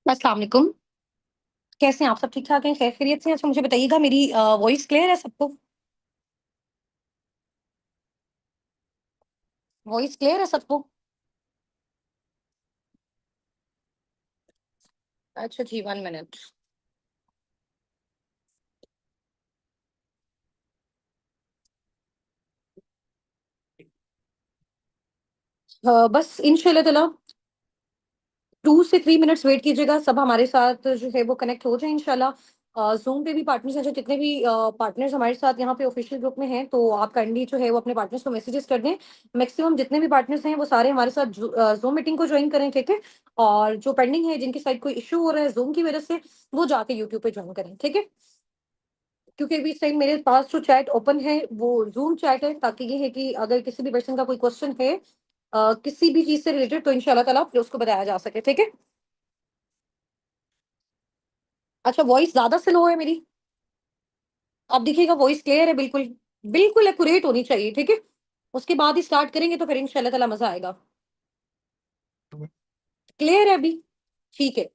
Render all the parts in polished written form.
अस्सलाम वालेकुम। कैसे हैं आप? सब ठीक ठाक हैं? खैर खैरियत से हैं? अच्छा, मुझे बताइएगा, मेरी वॉइस क्लियर है सबको? वॉइस क्लियर है सबको? अच्छा जी, 1 मिनट। बस इंशाल्लाह ताला 2 से 3 मिनट्स वेट कीजिएगा। सब हमारे साथ जो है वो कनेक्ट हो जाए इंशाल्लाह। जूम पे भी पार्टनर्स हैं, जो जितने भी पार्टनर्स हमारे साथ यहाँ पे ऑफिशियल ग्रुप में हैं, तो आप काइंडली जो है वो अपने पार्टनर्स को मैसेजेस कर दें। मैक्सिमम जितने भी पार्टनर्स हैं वो सारे हमारे साथ जूम मीटिंग को ज्वाइन करें, ठीक है? और जो पेंडिंग है, जिनकी साइड कोई इशू हो रहा है जूम की वजह से, वो जाके यूट्यूब पे ज्वाइन करें, ठीक है? क्योंकि अभी इस टाइम मेरे पास जो चैट ओपन है वो जूम चैट है, ताकि ये है कि अगर किसी भी पर्सन का कोई क्वेश्चन है किसी भी चीज से रिलेटेड, तो इंशाल्लाह ताला फिर उसको बताया जा सके, ठीक है? अच्छा, वॉइस ज्यादा स्लो है मेरी? आप देखिएगा, वॉइस क्लियर है बिल्कुल। बिल्कुल एक्यूरेट होनी चाहिए, ठीक है? उसके बाद ही स्टार्ट करेंगे तो फिर इंशाल्लाह ताला मजा आएगा। क्लियर है अभी? ठीक है।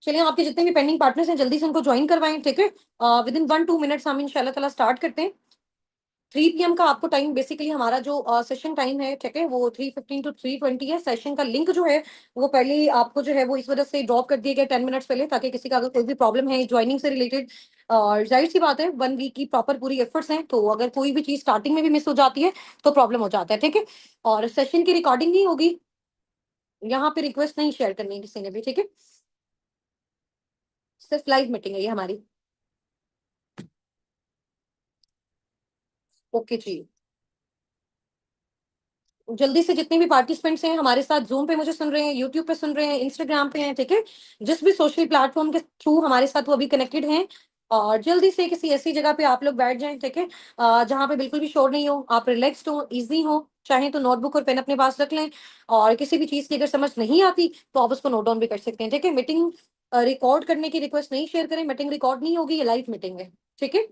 चलिए, आपके जितने भी पेंडिंग पार्टनर्स हैं जल्दी से उनको ज्वाइन करवाएं, ठीक है? विद इन 1-2 मिनट्स हम इंशाल्लाह ताला स्टार्ट करते हैं। 3 PM का आपको टाइम, बेसिकली हमारा जो सेशन टाइम है, ठीक है, वो 3:15 to 3:20 है। सेशन का लिंक जो है वो पहले ही आपको जो है वो इस वजह से ड्रॉप कर दिया गया 10 मिनट्स पहले, ताकि किसी का अगर कोई भी प्रॉब्लम है ज्वाइनिंग से रिलेटेड, और जाहिर सी बात है 1 वीक की प्रॉपर पूरी एफर्ट्स हैं, तो अगर कोई भी चीज स्टार्टिंग में भी मिस हो जाती है तो प्रॉब्लम हो जाता है, ठीक है? और सेशन की रिकॉर्डिंग नहीं होगी, यहाँ पे रिक्वेस्ट नहीं शेयर करनी है किसी ने भी, ठीक है? सिर्फ लाइव मीटिंग है ये हमारी। ओके जी। जल्दी से जितने भी पार्टिसिपेंट्स हैं हमारे साथ जूम पे मुझे सुन रहे हैं, यूट्यूब पे सुन रहे हैं, इंस्टाग्राम पे हैं, ठीक है, जिस भी सोशल प्लेटफॉर्म के थ्रू हमारे साथ वो अभी कनेक्टेड हैं, और जल्दी से किसी ऐसी जगह पे आप लोग बैठ जाएं, ठीक है, जहाँ पे बिल्कुल भी शोर नहीं हो, आप रिलैक्स्ड हो, इजी हो। चाहे तो नोटबुक और पेन अपने पास रख लें, और किसी भी चीज की अगर समझ नहीं आती तो आप उसको नोट डाउन भी कर सकते हैं, ठीक है? मीटिंग रिकॉर्ड करने की रिक्वेस्ट नहीं शेयर करें, मीटिंग रिकॉर्ड नहीं होगी, ये लाइव मीटिंग है, ठीक है?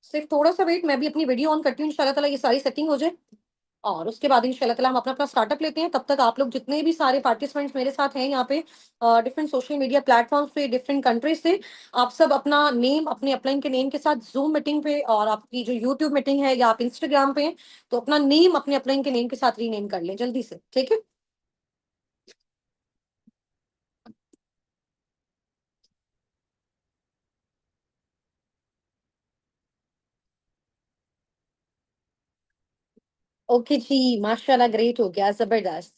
सिर्फ थोड़ा सा वेट, मैं भी अपनी वीडियो ऑन करती हूँ इंशाल्लाह ताला, ये सारी सेटिंग हो जाए, और उसके बाद इंशाल्लाह ताला हम अपना अपना स्टार्टअप लेते हैं। तब तक आप लोग जितने भी सारे पार्टिसिपेंट्स मेरे साथ हैं यहाँ पे, डिफरेंट सोशल मीडिया प्लेटफॉर्म्स पे, डिफरेंट कंट्रीज से, आप सब अपना नेम अपने अपलाइन के नेम के साथ जूम मीटिंग पे, और आपकी जो यूट्यूब मीटिंग है या आप इंस्टाग्राम पे हैं, तो अपना नेम अपने अपलाइन के नेम के साथ रीनेम कर लें जल्दी से, ठीक है? ओके जी, माशाल्लाह, ग्रेट हो गया, जबरदस्त।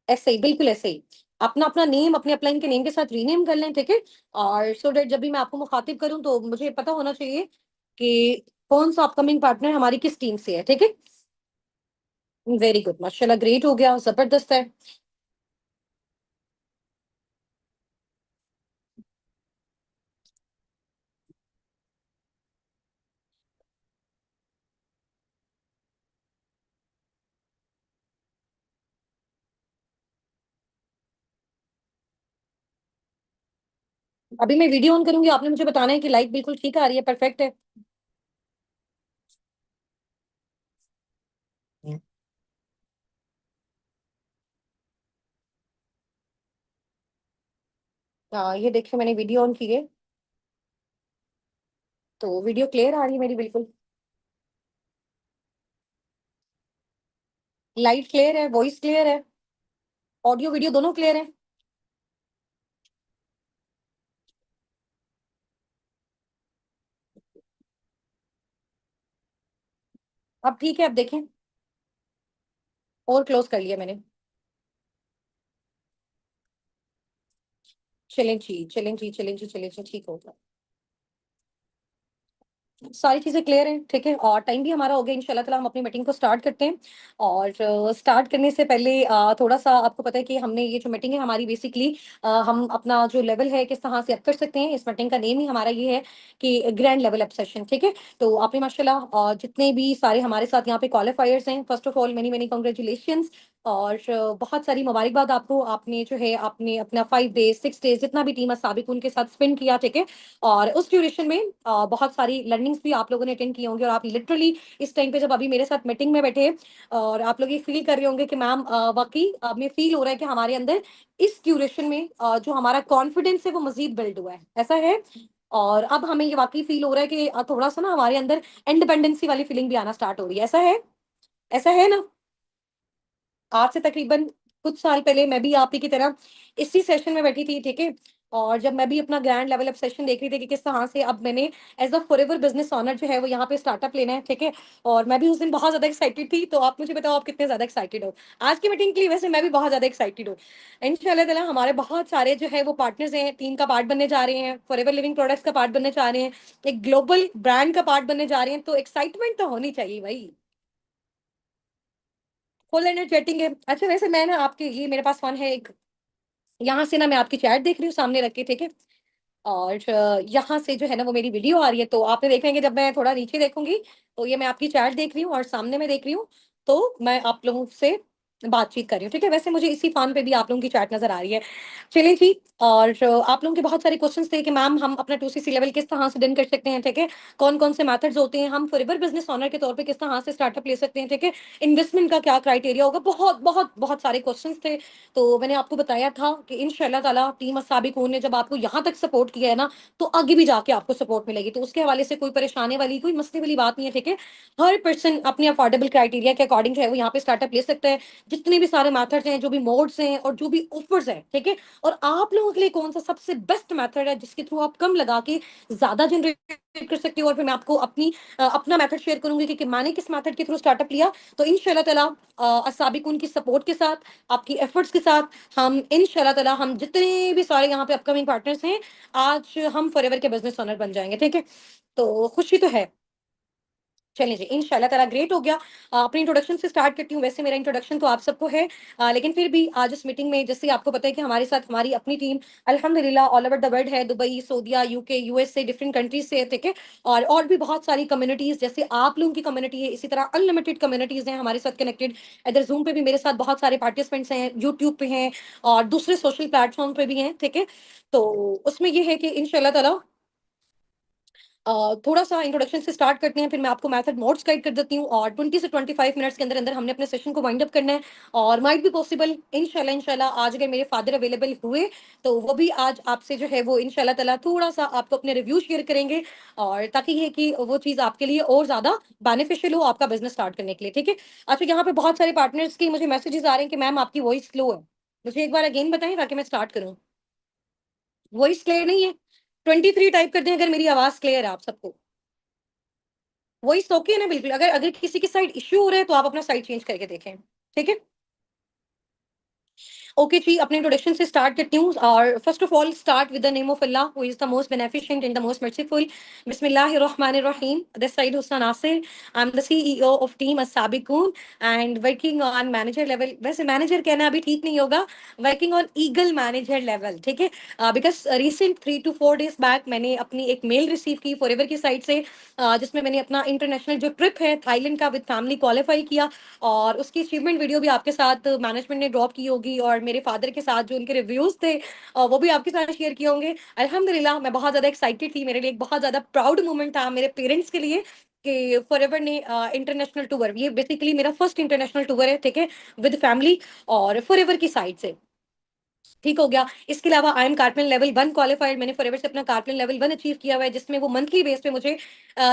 ऐसे ही, बिल्कुल ऐसे ही अपना अपना नेम अपने अपलाइन के नेम के साथ रीनेम कर लें, ठीक है? और सो दैट जब भी मैं आपको मुखातिब करूं तो मुझे पता होना चाहिए कि कौन सा अपकमिंग पार्टनर हमारी किस टीम से है, ठीक है? वेरी गुड, माशाल्लाह, ग्रेट हो गया, जबरदस्त है। अभी मैं वीडियो ऑन करूंगी, आपने मुझे बताना है कि लाइट बिल्कुल ठीक आ रही है, परफेक्ट है? ये देखिए, मैंने वीडियो ऑन की है, तो वीडियो क्लियर आ रही है मेरी बिल्कुल। लाइट क्लियर है, वॉइस क्लियर है, ऑडियो वीडियो दोनों क्लियर है। अब ठीक है, अब देखें। और क्लोज कर लिया मैंने। चलें जी, चलें जी, चलें जी, चलें जी, ठीक होगा। सारी चीजें क्लियर हैं, ठीक है, और टाइम भी हमारा हो गया, इंशाल्लाह ताला हम अपनी मीटिंग को स्टार्ट करते हैं। और स्टार्ट करने से पहले थोड़ा सा आपको पता है कि हमने ये जो मीटिंग है हमारी, बेसिकली हम अपना जो लेवल है किस तरह से अप कर सकते हैं, इस मीटिंग का नेम ही हमारा ये है कि ग्रैंड लेवल अप सेशन, ठीक है? तो आपने माशाल्लाह जितने भी सारे हमारे साथ यहाँ पे क्वालिफायर्स हैं, first of all many many congratulation. और बहुत सारी मुबारकबाद आपको। आपने जो है आपने अपना 5 डेज 6 डेज जितना भी टीम साबिक उनके साथ स्पेंड किया, ठीक है। और उस ड्यूरेशन में बहुत सारी लर्निंग्स भी आप लोगों ने अटेंड की होंगी, और आप लिटरली इस टाइम पे जब अभी मेरे साथ मीटिंग में बैठे और आप लोग ये फील कर रहे होंगे कि मैम वाकई में फील हो रहा है कि हमारे अंदर इस ड्यूरेशन में जो हमारा कॉन्फिडेंस है वो मजीद बिल्ड हुआ है, ऐसा है। और अब हमें ये वाकई फील हो रहा है कि थोड़ा सा ना हमारे अंदर इंडिपेंडेंसी वाली फीलिंग भी आना स्टार्ट हो रही है, ऐसा है, ऐसा है ना। आज से तकरीबन कुछ साल पहले मैं भी आप ही की तरह इसी सेशन में बैठी थी, ठीक है। और जब मैं भी अपना ग्रैंड लेवल अप सेशन देख रही थी कि किस तरह से अब मैंने as a forever business owner जो है वो यहाँ पे स्टार्टअप लेना है, ठीक है। और मैं भी उस दिन बहुत ज्यादा एक्साइटेड थी, तो आप मुझे बताओ आप कितने ज्यादा एक्साइटेड हो आज की मीटिंग के लिए। वैसे मैं भी बहुत ज्यादा एक्साइटेड हूँ। इंशाल्लाह ताला हमारे बहुत सारे जो है वो पार्टनर्स हैं, टीम का पार्ट बनने जा रहे हैं, फॉरएवर लिविंग प्रोडक्ट्स का पार्ट बनने जा रहे हैं, एक ग्लोबल ब्रांड का पार्ट बनने जा रहे हैं, तो एक्साइटमेंट तो होनी चाहिए भाई। फुल एनर्जेटिक है। अच्छा वैसे मैं ना आपके ये मेरे पास फोन है एक, यहाँ से ना मैं आपकी चैट देख रही हूँ सामने रख के, ठीक है। और यहाँ से जो है ना वो मेरी वीडियो आ रही है, तो आपने देख लेंगे जब मैं थोड़ा नीचे देखूंगी तो ये मैं आपकी चैट देख रही हूँ और सामने मैं देख रही हूँ, तो मैं आप लोगों से बातचीत कर रही हूँ, ठीक है। वैसे मुझे इसी फोन पे भी आप लोगों की चैट नजर आ रही है। चलिए जी। और आप लोगों के बहुत सारे क्वेश्चंस थे कि मैम हम अपना 2CC लेवल किस तरह से डन कर सकते हैं, ठीक है। कौन कौन से मेथड्स होते हैं, हम फॉरएवर बिजनेस ओनर के तौर पे किस तरह से स्टार्टअप ले सकते हैं, ठीक है। इन्वेस्टमेंट का क्या क्राइटेरिया होगा, बहुत बहुत बहुत सारे क्वेश्चंस थे। तो मैंने आपको बताया था कि इंशाल्लाह ताला टीम साबिक ने जब आपको यहाँ तक सपोर्ट किया है ना, तो आगे भी जाके आपको सपोर्ट मिलेगी, तो उसके हवाले से कोई परेशानी वाली कोई मसले वाली बात नहीं है, ठीक है। हर पर्सन अपने अफोर्डेबल क्राइटेरिया के अकॉर्डिंग जो है वो यहाँ पे स्टार्टअप ले सकता है। जितने भी सारे मेथड्स हैं, जो भी मोड्स हैं और जो भी ऑफर्स हैं, ठीक है। और आप लोगों के लिए कौन सा सबसे बेस्ट मेथड है जिसके थ्रू आप कम लगा के ज्यादा जनरेट कर सकते हो, और फिर मैं आपको अपना मेथड शेयर करूंगी कि मैंने किस मेथड के थ्रू स्टार्टअप लिया। तो इंशाल्लाह ताला असाबिकुन की सपोर्ट के साथ, आपकी एफर्ट्स के साथ, हम इंशाल्लाह ताला हम जितने भी सारे यहाँ पे अपकमिंग पार्टनर्स हैं, आज हम फॉरएवर के बिजनेस ओनर बन जाएंगे, ठीक है। तो खुशी तो है। चलिए जी, इंशाल्लाह ताला ग्रेट हो गया। अपनी इंट्रोडक्शन से स्टार्ट करती हूँ। वैसे मेरा इंट्रोडक्शन तो आप सबको है, लेकिन फिर भी आज इस मीटिंग में जैसे आपको पता है कि हमारे साथ हमारी अपनी टीम अल्हम्दुलिल्लाह ऑल ओवर द वर्ल्ड है, दुबई, सऊदीया, यूके, यूएसए, डिफरेंट कंट्रीज से है, ठीक है। और भी बहुत सारी कम्युनिटीज जैसे आप लोगों की कम्युनिटी है, इसी तरह अनलिमिटेड कम्युनिटीज हैं हमारे साथ कनेक्टेड। इधर जूम पे भी मेरे साथ बहुत सारे पार्टिसिपेंट्स हैं, यूट्यूब पे हैं और दूसरे सोशल प्लेटफॉर्म पे भी हैं, ठीक है। तो उसमें ये है कि इंशाल्लाह ताला थोड़ा सा इंट्रोडक्शन से स्टार्ट करते हैं, फिर मैं आपको मेथड मोड्स गाइड कर देती हूँ, और 20 से 25 मिनट्स के अंदर अंदर हमने अपने सेशन को वाइंड अप करना है। और माइट भी पॉसिबल इंशाल्लाह इंशाल्लाह आज अगर मेरे फादर अवेलेबल हुए तो वो भी आज आपसे जो है वो इंशाल्लाह ताला थोड़ा सा आपको अपने रिव्यू शेयर करेंगे, और ताकि ये कि वो चीज़ आपके लिए और ज्यादा बेनिफिशियल हो आपका बिजनेस स्टार्ट करने के लिए, ठीक है। अच्छा यहाँ पे बहुत सारे पार्टनर्स की मुझे मैसेजेस आ रहे हैं कि मैम आपकी वॉइस स्लो है। मुझे एक बार अगेन बताएं ताकि मैं स्टार्ट करूँ। वॉइस क्लियर नहीं है? 23 टाइप कर दें अगर मेरी आवाज क्लियर है आप सबको। वॉइस ओके है ना बिल्कुल? अगर अगर किसी की साइड इश्यू हो रहा है तो आप अपना साइड चेंज करके देखें, ठीक है। ओके जी, अपने इंट्रोडक्शन से स्टार्ट करती हूँ। और first of all start with the name of Allah who is the most beneficent and the most merciful. बिस्मिल्लाहिर रहमानिर रहीम। This side Hussain Nasir. I am the CEO of team Assabiqoon and working on manager level. वैसे manager कहना अभी ठीक नहीं होगा, working on eagle manager level, ठीक है। Because recent 3 to 4 days back मैंने अपनी एक मेल रिसीव की फॉरएवर की साइड से, जिसमें मैंने अपना इंटरनेशनल जो ट्रिप है थाईलैंड का विद फैमिली क्वालिफाई किया, और उसकी अचीवमेंट वीडियो भी आपके साथ मैनेजमेंट ने ड्रॉप की होगी, और मेरे फादर के साथ जो उनके रिव्यूज थे वो भी आपके साथ शेयर किए होंगे। अल्हम्दुलिल्लाह मैं बहुत ज्यादा एक्साइटेड थी, मेरे लिए एक बहुत ज्यादा प्राउड मोमेंट था मेरे पेरेंट्स के लिए कि फॉरएवर ने इंटरनेशनल टूर, ये बेसिकली मेरा फर्स्ट इंटरनेशनल टूर है, ठीक है, विद फैमिली और फॉरएवर की साइड से। ठीक हो गया। इसके अलावा आई एम कार्पन लेवल 1 क्वालिफाइड। मैंने फॉरएवर से अपना कार्पन लेवल 1 अचीव किया हुआ है, जिसमें वो मंथली बेस पे मुझे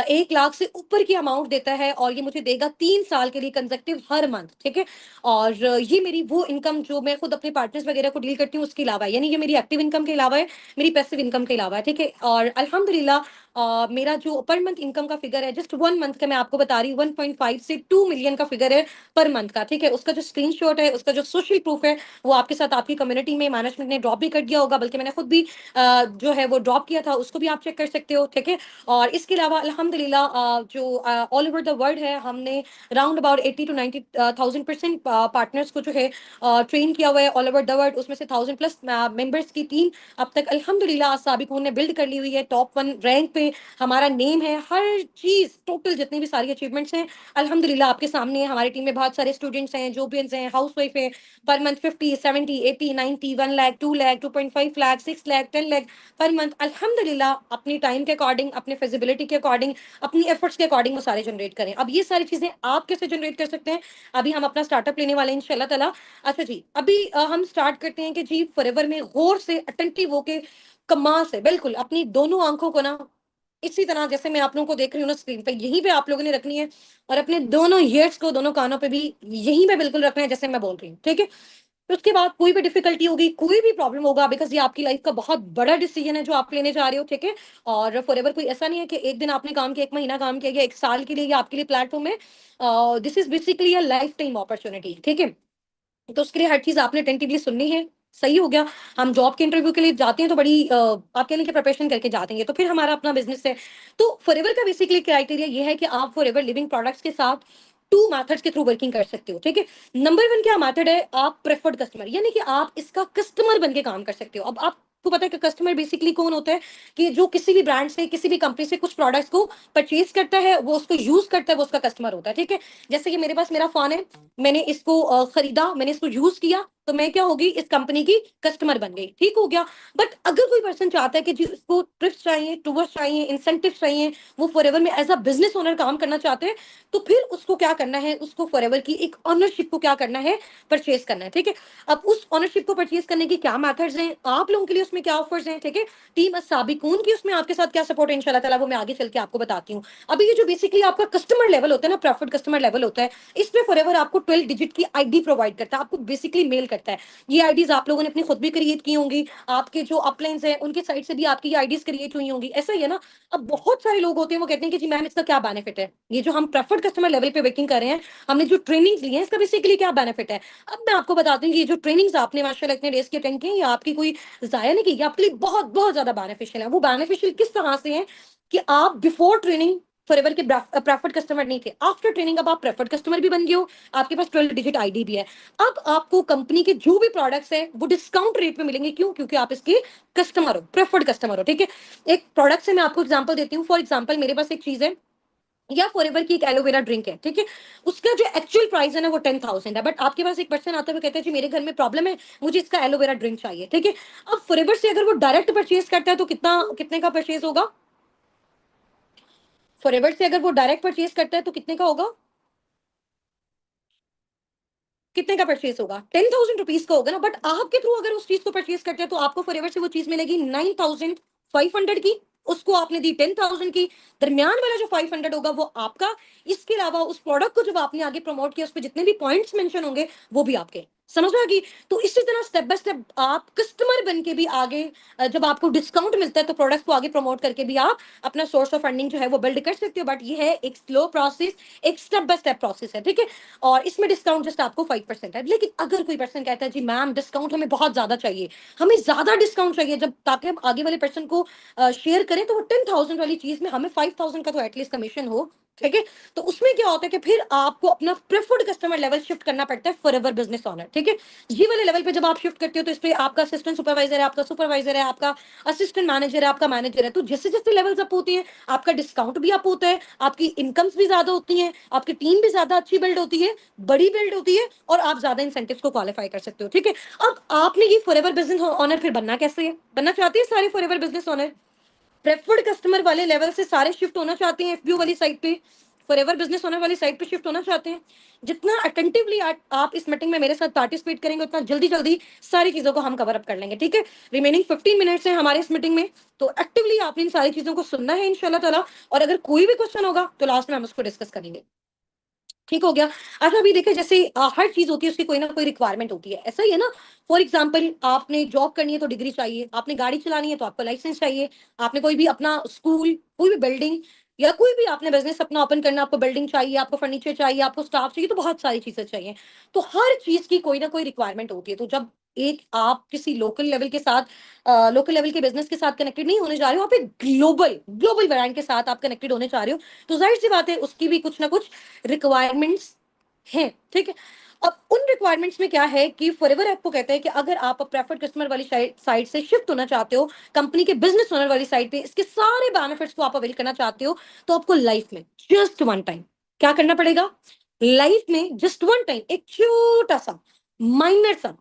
1 लाख से ऊपर की अमाउंट देता है, और ये मुझे देगा 3 साल के लिए कंसेक्टिव हर मंथ, ठीक है। और ये मेरी वो इनकम जो मैं खुद अपने पार्टनर्स वगैरह को डील करती हूँ उसके अलावा है, यानी ये मेरी एक्टिव इनकम के अलावा है, मेरी पैसिव इनकम के अलावा है, ठीक है। और अल्हम्दुलिल्लाह मेरा जो पर मंथ इनकम का फिगर है जस्ट 1 मंथ का, मैं आपको बता रही हूँ 1.5 से 2 मिलियन का फिगर है पर मंथ का, ठीक है। उसका जो स्क्रीनशॉट है, उसका जो सोशल प्रूफ है, वो आपके साथ आपकी कम्युनिटी में मैनेजमेंट ने ड्रॉप भी कर दिया होगा, बल्कि मैंने खुद भी जो है वो ड्रॉप किया था, उसको भी आप चेक कर सकते हो, ठीक है। और इसके अलावा अल्हम्दुलिल्लाह जो ऑल ओवर द वर्ल्ड है, हमने राउंड अबाउट 80 to 90,000% पार्टनर्स को जो है ट्रेन किया हुआ है ऑल ओवर द वर्ल्ड। उसमें से 1000+ मेंबर्स की टीम अब तक अल्हम्दुलिल्लाह साबिकून ने बिल्ड कर ली हुई है टॉप 1 रैंक पे। पे हमारा नेम है, हर चीज टोटल जितनी भी सारी अचीवमेंट्स हैं अल्हम्दुलिल्लाह आपके सामने है। हमारी टीम में बहुत सारे स्टूडेंट्स हैं, जॉबियंस हैं, हाउस वाइफ है, per month 50, 70, 80, 90, 1 lakh, 2 lakh, 2.5 lakh, 6 lakh, 10 lakh per month अल्हम्दुलिल्लाह अपनी टाइम के अकॉर्डिंग, अपने फिजिबिलिटी के अकॉर्डिंग, अपनी एफर्ट्स के अकॉर्डिंग वो सारे जनरेट करें। अब ये सारी चीजें आप कैसे जनरेट कर सकते हैं, अभी हम अपना स्टार्टअप लेने वाले हैं इंशाल्लाह ताला। अच्छा जी, अभी हम स्टार्ट करते हैं कि जी फॉरएवर में गौर से अटेंटिव होके कमाल से बिल्कुल अपनी दोनों आंखों को ना इसी तरह जैसे मैं आप लोगों को देख रही हूँ ना स्क्रीन पे, यहीं पे आप लोगों ने रखनी है और अपने दोनों ईयर्स को दोनों कानों पे भी यहीं पे बिल्कुल रखना है जैसे मैं बोल रही हूँ, ठीक है। तो उसके बाद कोई भी डिफिकल्टी होगी, कोई भी प्रॉब्लम होगा, बिकॉज ये आपकी लाइफ का बहुत बड़ा डिसीजन है जो आप लेने जा रहे हो, ठीक है। और फॉरएवर कोई ऐसा नहीं है कि एक दिन आपने काम किया, एक महीना काम किया, या एक साल के लिए या आपके लिए प्लेटफॉर्म है। This is basically a life time opportunity, ठीक है। तो उसके लिए हर चीज आपने अटेंटिवली सुननी है। सही हो गया। हम जॉब के इंटरव्यू के लिए जाते हैं तो बड़ी आप कह लें कि प्रिपरेशन करके जाते हैं, तो फिर हमारा अपना बिजनेस है। तो फॉरएवर का बेसिकली क्राइटेरिया ये है कि आप फॉरएवर लिविंग प्रोडक्ट्स के साथ टू मेथड्स के थ्रू वर्किंग कर सकते हो, ठीक है। नंबर वन क्या मेथड है, आप प्रेफर्ड कस्टमर, यानी कि आप इसका कस्टमर बन के काम कर सकते हो। अब आपको पता है कि कस्टमर बेसिकली कौन होता है, कि जो किसी भी ब्रांड से, किसी भी कंपनी से कुछ प्रोडक्ट्स को परचेज करता है, वो उसको यूज करता है, वो उसका कस्टमर होता है, ठीक है। जैसे कि मेरे पास मेरा फोन है, मैंने इसको खरीदा, मैंने इसको यूज किया, तो मैं क्या होगी, इस कंपनी की कस्टमर बन गई, ठीक हो गया। बट अगर कोई पर्सन चाहता है कि जी उसको ट्रिप्स चाहिए, टूर्स चाहिए, इंसेंटिव चाहिए, वो फॉरएवर में एज अ बिजनेस ओनर काम करना चाहते हैं, तो फिर उसको क्या करना है, उसको फॉरएवर की एक ऑनरशिप को क्या करना है, परचेज करना है, ठीक है। अब उस ऑनरशिप को परचेज करने की क्या मेथड्स हैं, आप लोगों के लिए उसमें क्या ऑफर्स हैं, ठीक है। टीम साबिकून की उसमें आपके साथ क्या सपोर्ट है इंशाल्लाह ताला, वो मैं आगे चल के आपको बताती हूँ। अभी ये जो बेसिकली आपका कस्टमर लेवल होता है ना, प्रॉफिट कस्टमर लेवल होता है, इसमें फॉरएवर आपको 12 डिजिट की आईडी प्रोवाइड करता है, आपको बेसिकली मेल करता है। ये आईडीज आप लोगों ने अपनी खुद भी क्रिएट की होंगी, आपके जो अपलाइंस हैं उनके साइड से भी आपकी ये आईडीज क्रिएट हुई होंगी, ऐसा ही है ना। अब बहुत सारे लोग होते हैं वो कहते हैं कि जी मैम इसका क्या बेनिफिट है, ये जो हम प्रेफर्ड कस्टमर लेवल पे वर्किंग कर रहे हैं, हमने जो ट्रेनिंग ली है इसका बेसिकली क्या बेनिफिट है। अब मैं आपको बताती हूँ कि ये जो ट्रेनिंग्स आपने माशाल्लाह इतने डेज के अटेंड की, ये आपकी कोई जाया नहीं की, ये आपके लिए बहुत बहुत ज्यादा बेनिफिशियल है। वो बेनिफिशियल किस तरह से है कि आप बिफोर ट्रेनिंग फॉरएवर के प्रेफर्ड कस्टमर नहीं थे, आफ्टर ट्रेनिंग अब आप प्रेफर्ड कस्टमर भी बन गए हो, आपके पास 12 डिजिट आईडी भी है। अब आपको कंपनी के जो भी प्रोडक्ट्स हैं वो डिस्काउंट रेट पे मिलेंगे, क्यों, क्योंकि आप इसके कस्टमर हो, प्रेफर्ड कस्टमर हो, ठीक है। एक प्रोडक्ट से मैं आपको एग्जांपल देती हूँ। फॉर एग्जांपल मेरे पास एक चीज है, या फॉरएवर की एक एलोवेरा ड्रिंक है, ठीक है। उसका जो एक्चुअल प्राइस है ना वो 10,000 है, बट आपके पास एक पर्सन आता है, वो कहता है जी मेरे घर में प्रॉब्लम है, मुझे इसका एलोवेरा ड्रिंक चाहिए, ठीक है। अब फॉरएवर से अगर वो डायरेक्ट परचेज करता है तो कितना, कितने का परचेज होगा, फॉरएवर से अगर वो डायरेक्ट परचेज करता है तो कितने का होगा, कितने का परचेज होगा, 10,000 रुपीज का होगा ना। बट आपके थ्रू अगर उस चीज को परचेज करते हैं तो आपको फॉरएवर से वो चीज मिलेगी 9,500 की, उसको आपने दी 10,000 की, दरमियान वाला जो 500 होगा वो आपका। इसके अलावा उस प्रोडक्ट को जब आपने आगे प्रमोट किया, उस पर जितने भी पॉइंट्स मेंशन होंगे वो भी आपके, समझ आ गई। तो इसी तरह स्टेप बाय स्टेप आप कस्टमर बन के भी आगे, जब आपको डिस्काउंट मिलता है तो प्रोडक्ट को आगे प्रमोट करके भी आप अपना सोर्स ऑफ फंडिंग जो है वो बिल्ड कर सकते हो। बट ये है एक स्लो प्रोसेस, एक स्टेप बाय स्टेप प्रोसेस है, ठीक है। और इसमें डिस्काउंट जस्ट आपको 5% है। लेकिन अगर कोई पर्सन कहता है जी मैम डिस्काउंट हमें बहुत ज्यादा चाहिए, हमें ज्यादा डिस्काउंट चाहिए, जब ताकि हम आगे वाले पर्सन को शेयर करें, तो वो 10,000 वाली चीज में हमें 5,000 का तो एटलीस्ट कमीशन हो, ठीक है। तो उसमें क्या होता है कि फिर आपको अपना प्रेफर्ड कस्टमर लेवल शिफ्ट करना पड़ता है फॉरएवर बिजनेस ओनर, ठीक है। ये वाले लेवल पे जब आप शिफ्ट करते हो तो इस पे आपका असिस्टेंट सुपरवाइजर है, आपका सुपरवाइजर है, आपका असिस्टेंट मैनेजर है, आपका मैनेजर है। तो जैसे जैसे लेवल्स अप होते हैं आपका डिस्काउंट भी अप होता है, आपकी इनकम्स भी ज्यादा होती हैं, आपकी टीम भी ज्यादा अच्छी बिल्ड होती है, बड़ी बिल्ड होती है, और आप ज्यादा इंसेंटिव्स को क्वालिफाई कर सकते हो, ठीक है। अब आपने ये फॉरएवर बिजनेस ओनर फिर बनना कैसे है, बनना चाहते हैं सारे forever business owner preferred customer वाले लेवल से सारे शिफ्ट होना चाहते हैं एफबीओ वाली साइड पे, फॉरएवर बिजनेस ओनर वाली साइड पे शिफ्ट होना चाहते हैं। जितना अटेंटिवली आप इस मीटिंग में मेरे साथ पार्टिसिपेट करेंगे उतना जल्दी जल्दी सारी चीजों को हम कवर अप कर लेंगे, ठीक है। रिमेनिंग 15 मिनट्स है हमारे इस मीटिंग में, तो एक्टिवली आपने इन सारी चीजों को सुनना है इंशाल्लाह ताला। और अगर कोई भी क्वेश्चन होगा तो लास्ट में हम उसको डिस्कस करेंगे, ठीक हो गया। अच्छा अभी देखिए जैसे हर चीज होती है उसकी कोई ना कोई रिक्वायरमेंट होती है, ऐसा ही है ना। फॉर एग्जाम्पल आपने जॉब करनी है तो डिग्री चाहिए, आपने गाड़ी चलानी है तो आपको लाइसेंस चाहिए, आपने कोई भी अपना स्कूल, कोई भी बिल्डिंग, या कोई भी आपने बिजनेस अपना ओपन करना, आपको बिल्डिंग चाहिए, आपको फर्नीचर चाहिए, आपको स्टाफ चाहिए, तो बहुत सारी चीजें चाहिए। तो हर चीज की कोई ना कोई रिक्वायरमेंट होती है। तो जब एक आप किसी लोकल लेवल के साथ, लोकल लेवल के बिजनेस के साथ कनेक्टेड नहीं होने जा रहे हो, आप एक ग्लोबल ग्लोबल ब्रांड के साथ आप कनेक्टेड होने जा रहे हो, तो जाहिर सी बात है उसकी भी कुछ ना कुछ रिक्वायरमेंट्स हैं, ठीक है। अब उन रिक्वायरमेंट्स में क्या है कि फॉरएवर आपको कहते हैं कि अगर आप प्रेफर्ड कस्टमर वाली साइड से शिफ्ट होना चाहते हो कंपनी के बिजनेस ओनर वाली साइड पे, इसके सारे बेनिफिट्स को आप अवेल करना चाहते हो, तो आपको लाइफ में जस्ट वन टाइम क्या करना पड़ेगा? लाइफ में जस्ट वन टाइम एक छोटा सा माइनर सा,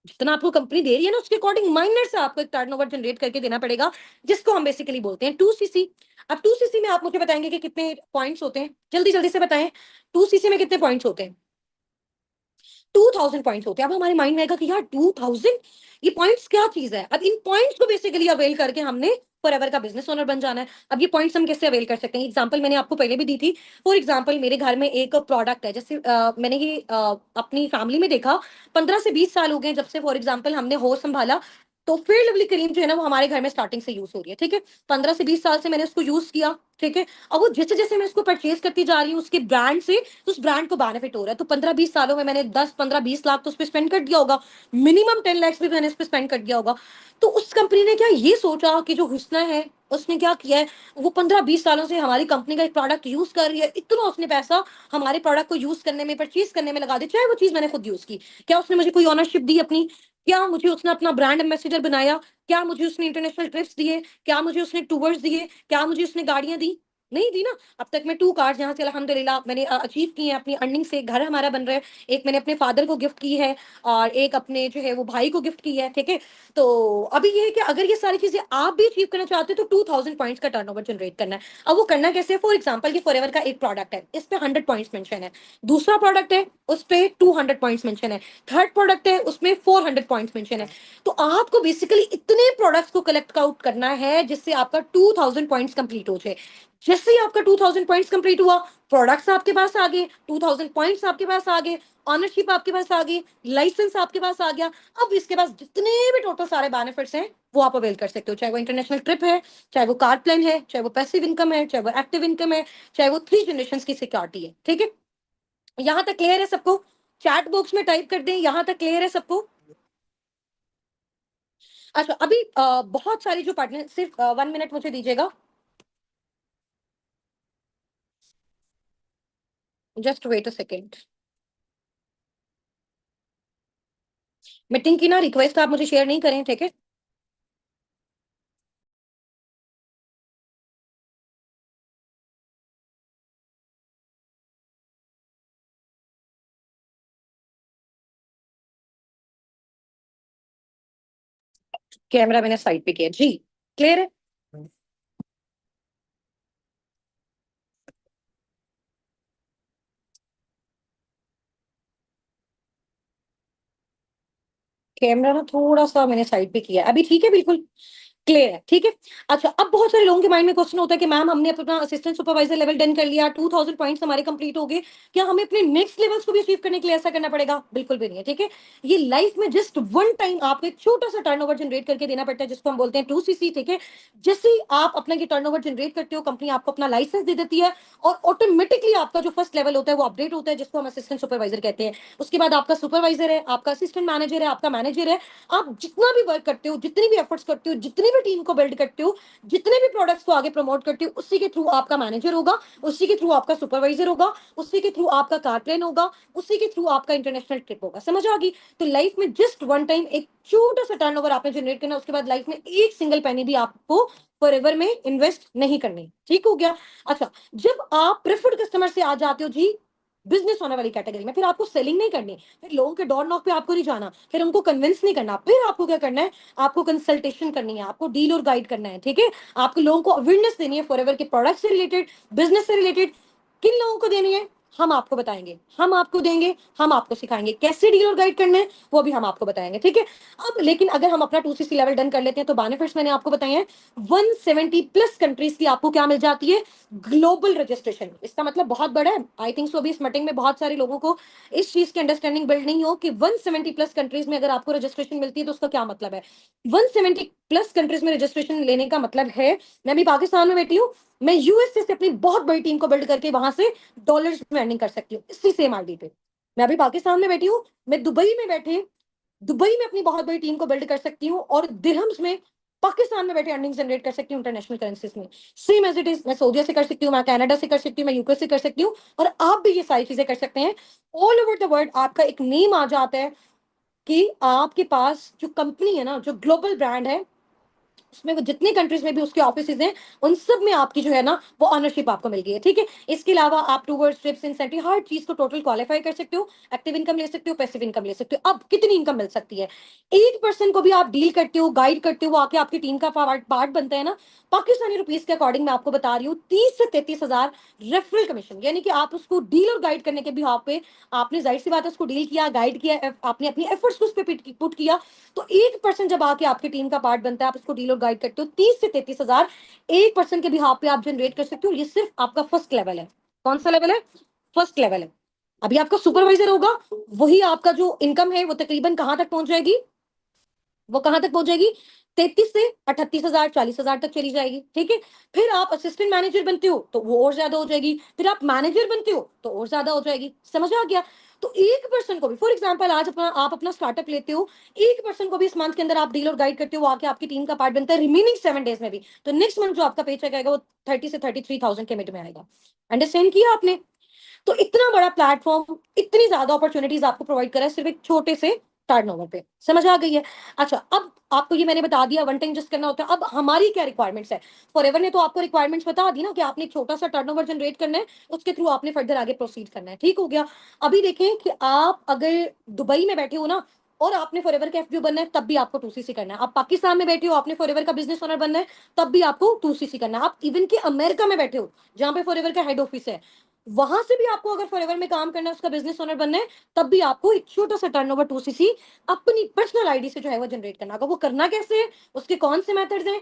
जितना आपको कंपनी दे रही है ना उसके अकॉर्डिंग माइनर सा आपको एक टर्नओवर जनरेट करके देना पड़ेगा, जिसको हम बेसिकली बोलते हैं 2cc। अब 2cc में आप मुझे बताएंगे कि कितने पॉइंट्स होते हैं, जल्दी जल्दी से बताएं। 2cc में कितने पॉइंट्स होते हैं? 2000 पॉइंट्स होते हैं। अब हमारे माइंड में आएगा कि यार 2000, ये पॉइंट्स क्या चीज है? अब इन पॉइंट्स को बेसिकली अवेल करके हमने फॉरएवर का बिजनेस ओनर बन जाना है। अब ये पॉइंट्स हम कैसे अवेल कर सकते हैं? एग्जांपल मैंने आपको पहले भी दी थी। फॉर एग्जांपल मेरे घर में एक प्रोडक्ट है, जैसे मैंने ये अपनी फैमिली में देखा, 15 से 20 साल हो गए जब से फॉर एग्जांपल हमने होश संभाला, तो फेयर लवली क्रीम जो है ना वो हमारे घर में स्टार्टिंग से यूज हो रही है, ठीक है। 15 से 20 साल से मैंने उसको यूज किया, ठीक है। अब वो जैसे जैसे मैं उसको परचेज करती जा रही हूँ उसके ब्रांड से, तो उस ब्रांड को बेनिफिट हो रहा है। तो 15-20 सालों में मैंने 10-15-20 लाख तो उस पर स्पेंड कर दिया होगा, मिनिमम 10 लाख भी मैंने उस पर स्पेंड कर दिया होगा। तो उस कंपनी ने क्या ये सोचा कि जो हुस्ना है उसने क्या किया है, वो 15-20 सालों से हमारी कंपनी का एक प्रोडक्ट यूज कर रही है, इतना उसने पैसा हमारे प्रोडक्ट को यूज करने में, परचेज करने में लगा दिया, चाहे वो चीज मैंने खुद यूज की। क्या उसने मुझे कोई ऑनरशिप दी अपनी? क्या मुझे उसने अपना ब्रांड एम्बेसडर बनाया? क्या मुझे उसने इंटरनेशनल ट्रिप्स दिए? क्या मुझे उसने टूर्स दिए? क्या मुझे उसने गाड़ियां दी? नहीं दी ना। अब तक मैं 2 कार्स जहाँ से अल्हम्दुलिल्लाह मैंने अचीव की हैं अपनी अर्निंग से, घर हमारा बन रहा है। एक मैंने अपने फादर को गिफ्ट की है और एक अपने जो है वो भाई को गिफ्ट की है, ठीक है। तो अभी ये है कि अगर ये सारी चीजें आप भी अचीव करना चाहते हो तो 2000 पॉइंट्स का टर्नओवर जनरेट करना है। अब वो करना कैसे है? फॉर एग्जांपल कि फॉरएवर का एक प्रोडक्ट है, इस पे 100 पॉइंट्स मेंशन है। दूसरा प्रोडक्ट है उस पे 200 पॉइंट्स मेंशन है। थर्ड प्रोडक्ट है उसमें 400 पॉइंट्स मेंशन है। तो आपको बेसिकली इतने प्रोडक्ट्स को कलेक्ट आउट करना है जिससे आपका 2000 पॉइंट्स कंप्लीट हो जाए। जैसे ही आपका 2000 पॉइंट्स कंप्लीट हुआ, प्रोडक्ट्स आपके पास आ गए, 2000 पॉइंट्स आपके पास आ गए, ऑनरशिप आपके पास आ गई, लाइसेंस आपके पास आ गया। अब इसके पास जितने भी टोटल सारे बेनिफिट्स हैं वो आप अवेल कर सकते हो, चाहे वो इंटरनेशनल ट्रिप है, चाहे वो कार प्लान है, चाहे वो पैसिव इनकम है, चाहे वो एक्टिव इनकम है, चाहे वो 3 जनरेशन की सिक्योरिटी है, ठीक है। यहां तक क्लियर है सबको? चैट बॉक्स में टाइप कर दें, यहां तक क्लियर है सबको? अच्छा, अभी बहुत सारी जो पार्टनर, सिर्फ 1 मिनट मुझे दीजिएगा, just wait a second. Meeting की ना रिक्वेस्ट आप मुझे शेयर नहीं करें, ठीक है। कैमरा मैंने साइड पे किया जी, क्लियर है? कैमरा ना थोड़ा सा मैंने साइड पे किया है। अभी ठीक है, बिल्कुल क्लियर है, ठीक है। अच्छा, अब बहुत सारे लोगों के माइंड में क्वेश्चन होता है कि मैम हमने अपना असिस्टेंट सुपरवाइजर लेवल डन कर लिया, 2000 पॉइंट्स हमारे कंप्लीट हो गए, क्या हमें अपने नेक्स्ट लेवल्स को भी अचीव करने के लिए ऐसा करना पड़ेगा? बिल्कुल भी नहीं है, ठीक है। ये लाइफ में जस्ट वन टाइम आपको एक छोटा सा टर्नओवर जनरेट करके देना पड़ता है, जिसको हम बोलते हैं 2cc, ठीक है। जैसे ही आप अपना ये टर्नओवर जनरेट करते हो, कंपनी आपको अपना लाइसेंस दे देती है और ऑटोमेटिकली आपका जो फर्स्ट लेवल होता है वो अपडेट होता है, जिसको हम असिस्टेंट सुपरवाइजर कहते हैं। उसके बाद आपका सुपरवाइजर है, आपका असिस्टेंट मैनेजर है, आपका मैनेजर है। आप जितना भी वर्क करते हो, जितनी भी एफर्ट्स करते हो, जितनी भी टीम को बिल्ड करते हो, जितने भी प्रोडक्ट्स को आगे प्रमोट करते हो, उसी के थ्रू आपका मैनेजर होगा, उसी के थ्रू आपका सुपरवाइजर होगा, उसी के थ्रू आपका कार प्लान होगा, उसी के थ्रू आपका इंटरनेशनल ट्रिप होगा। समझ आ गई? तो लाइफ में जस्ट वन टाइम एक छोटा सा टर्नओवर आपने जनरेट करना, उसके बाद लाइफ में एक सिंगल पेनी भी आपको फॉरएवर में इन्वेस्ट नहीं करनी, ठीक हो गया। अच्छा, जब आप प्रेफर्ड कस्टमर से आ जाते हो जी बिजनेस होने वाली कैटेगरी में, फिर आपको सेलिंग नहीं करनी, फिर लोगों के डोर नॉक पे आपको नहीं जाना, फिर उनको कन्विंस नहीं करना, फिर आपको क्या करना है? आपको कंसल्टेशन करनी है, आपको डील और गाइड करना है, ठीक है। आपको लोगों को अवेयरनेस देनी है फॉरएवर के प्रोडक्ट से रिलेटेड, बिजनेस से रिलेटेड। किन लोगों को देनी है? हम आपको बताएंगे, हम आपको देंगे, हम आपको सिखाएंगे कैसे डील और गाइड करना है, वो भी हम आपको बताएंगे, ठीक है। अब लेकिन अगर हम अपना 2cc लेवल डन कर लेते हैं तो बेनिफिट्स मैंने आपको बताए हैं। 170 प्लस कंट्रीज की आपको क्या मिल जाती है? Global registration. इसका मतलब बहुत बड़ा है। आई थिंक सो अभी इस मीटिंग में बहुत सारे लोगों को इस चीज की अंडरस्टैंडिंग बिल्ड नहीं हो कि 170 प्लस कंट्रीज में अगर आपको रजिस्ट्रेशन मिलती है तो उसका क्या मतलब है। 170 प्लस कंट्रीज में रजिस्ट्रेशन लेने का मतलब है, मैं अभी पाकिस्तान में बैठी हूँ, मैं यूएसए से अपनी बहुत बड़ी टीम को बिल्ड करके वहां से डॉलर्स में अर्निंग कर सकती हूँ इसी सेम आईडी पे। मैं अभी पाकिस्तान में बैठी हूँ, मैं दुबई में बैठे दुबई में अपनी बहुत बड़ी टीम को बिल्ड कर सकती हूँ और दिरहम्स में पाकिस्तान में बैठे अर्निंग जनरेट कर सकती हूँ इंटरनेशनल करेंसीज में, सेम एज इट इज मैं सऊदीया से कर सकती हूँ, मैं कनाडा से कर सकती हूँ, मैं यूके से कर सकती हूँ, और आप भी ये सारी चीजें कर सकते हैं। ऑल ओवर द वर्ल्ड आपका एक नेम आ जाता है कि आपके पास जो कंपनी है ना, जो ग्लोबल ब्रांड है, उसमें वो जितने कंट्रीज में भी उसके ऑफिसेज हैं, उन सब में आपकी जो है ना वो ऑनरशिप आपको मिल गई है, ठीक है। इसके अलावा आप टूवर्ड्स ट्रिप्स इंसेंटिव हर चीज को टोटल क्वालिफाई कर सकते हो, एक्टिव इनकम ले सकते हो, पैसिव इनकम ले सकते हो। अब कितनी इनकम मिल सकती है, एक पर्सन को भी आप डील करते हो, गाइड करते हो, वो आके आपकी टीम का पार्ट बनता है ना, पाकिस्तानी रुपीज के अकॉर्डिंग मैं आपको बता रही हूँ 30 से 33 हजार रेफरल कमीशन, यानी कि आप उसको डील और गाइड करने के भी पे आपने जाहिर सी बात है उसको डील किया, गाइड किया, आपने अपनी एफर्ट्स को उस पर पुट किया, तो एक पर्सन जब आके आपकी टीम का पार्ट बनता है, आप उसको डील और गाइड करते हो, 30 से 33 हजार एक पर्सन के भी पे आप जनरेट कर सकते हो। ये सिर्फ आपका फर्स्ट लेवल है। कौन सा लेवल है? फर्स्ट लेवल है। अभी आपका सुपरवाइजर होगा, वही आपका जो इनकम है वो तकरीबन कहां तक पहुंच जाएगी, वो कहां तक पहुंच जाएगी, 33 से 38 हजार 40 हजार तक चली जाएगी, ठीक है। फिर आप असिस्टेंट मैनेजर बनते हो तो वो और ज्यादा हो जाएगी, फिर आप मैनेजर बनते हो तो और ज्यादा हो जाएगी, समझ आ गया। तो एक पर्सन को भी, फॉर एग्जांपल आज आप अपना स्टार्टअप लेते हो, एक पर्सन को भी इस मंथ के अंदर आप डील और गाइड करते हो, आके आपकी टीम का पार्ट बनता है रिमेनिंग 7 डेज में भी, तो नेक्स्ट मंथ जो आपका पे चेक आएगा वो 30 से 33 थाउजेंड के मिड में आएगा। अंडरस्टैंड किया आपने? तो इतना बड़ा प्लेटफॉर्म, इतनी ज्यादा अपॉर्चुनिटीज आपको प्रोवाइड करा है सिर्फ एक छोटे से टर्नओवर पे, समझ आ गई है? अच्छा, अब आपको ये मैंने बता दिया वन टाइम जस्ट करना होता है। अब हमारी क्या रिक्वायरमेंट्स है, फॉरएवर ने तो आपको रिक्वायरमेंट्स बता दी ना कि आपने एक छोटा सा टर्नओवर जनरेट करना है, उसके थ्रू आपने फर्दर आगे प्रोसीड करना है, ठीक हो गया। अभी देखें कि आप अगर दुबई में बैठे हो ना और आपने फॉरएवर का एफपीओ बनना है, तब भी आपको 2सीसी करना है। आप पाकिस्तान में बैठे हो, आपने फॉरएवर का बिजनेस ओनर बनना है, तब भी आपको 2सीसी करना है। आप इवन के अमेरिका में बैठे हो जहां पे फॉरएवर का हेड ऑफिस है, वहां से भी आपको अगर फॉरएवर में काम करना है, उसका बिजनेस ओनर बनना है, तब भी आपको एक छोटा सा टर्नओवर 2सीसी अपनी पर्सनल आईडी से जो है वो जनरेट करना होगा। वो करना कैसे है, उसके कौन से मेथड्स हैं,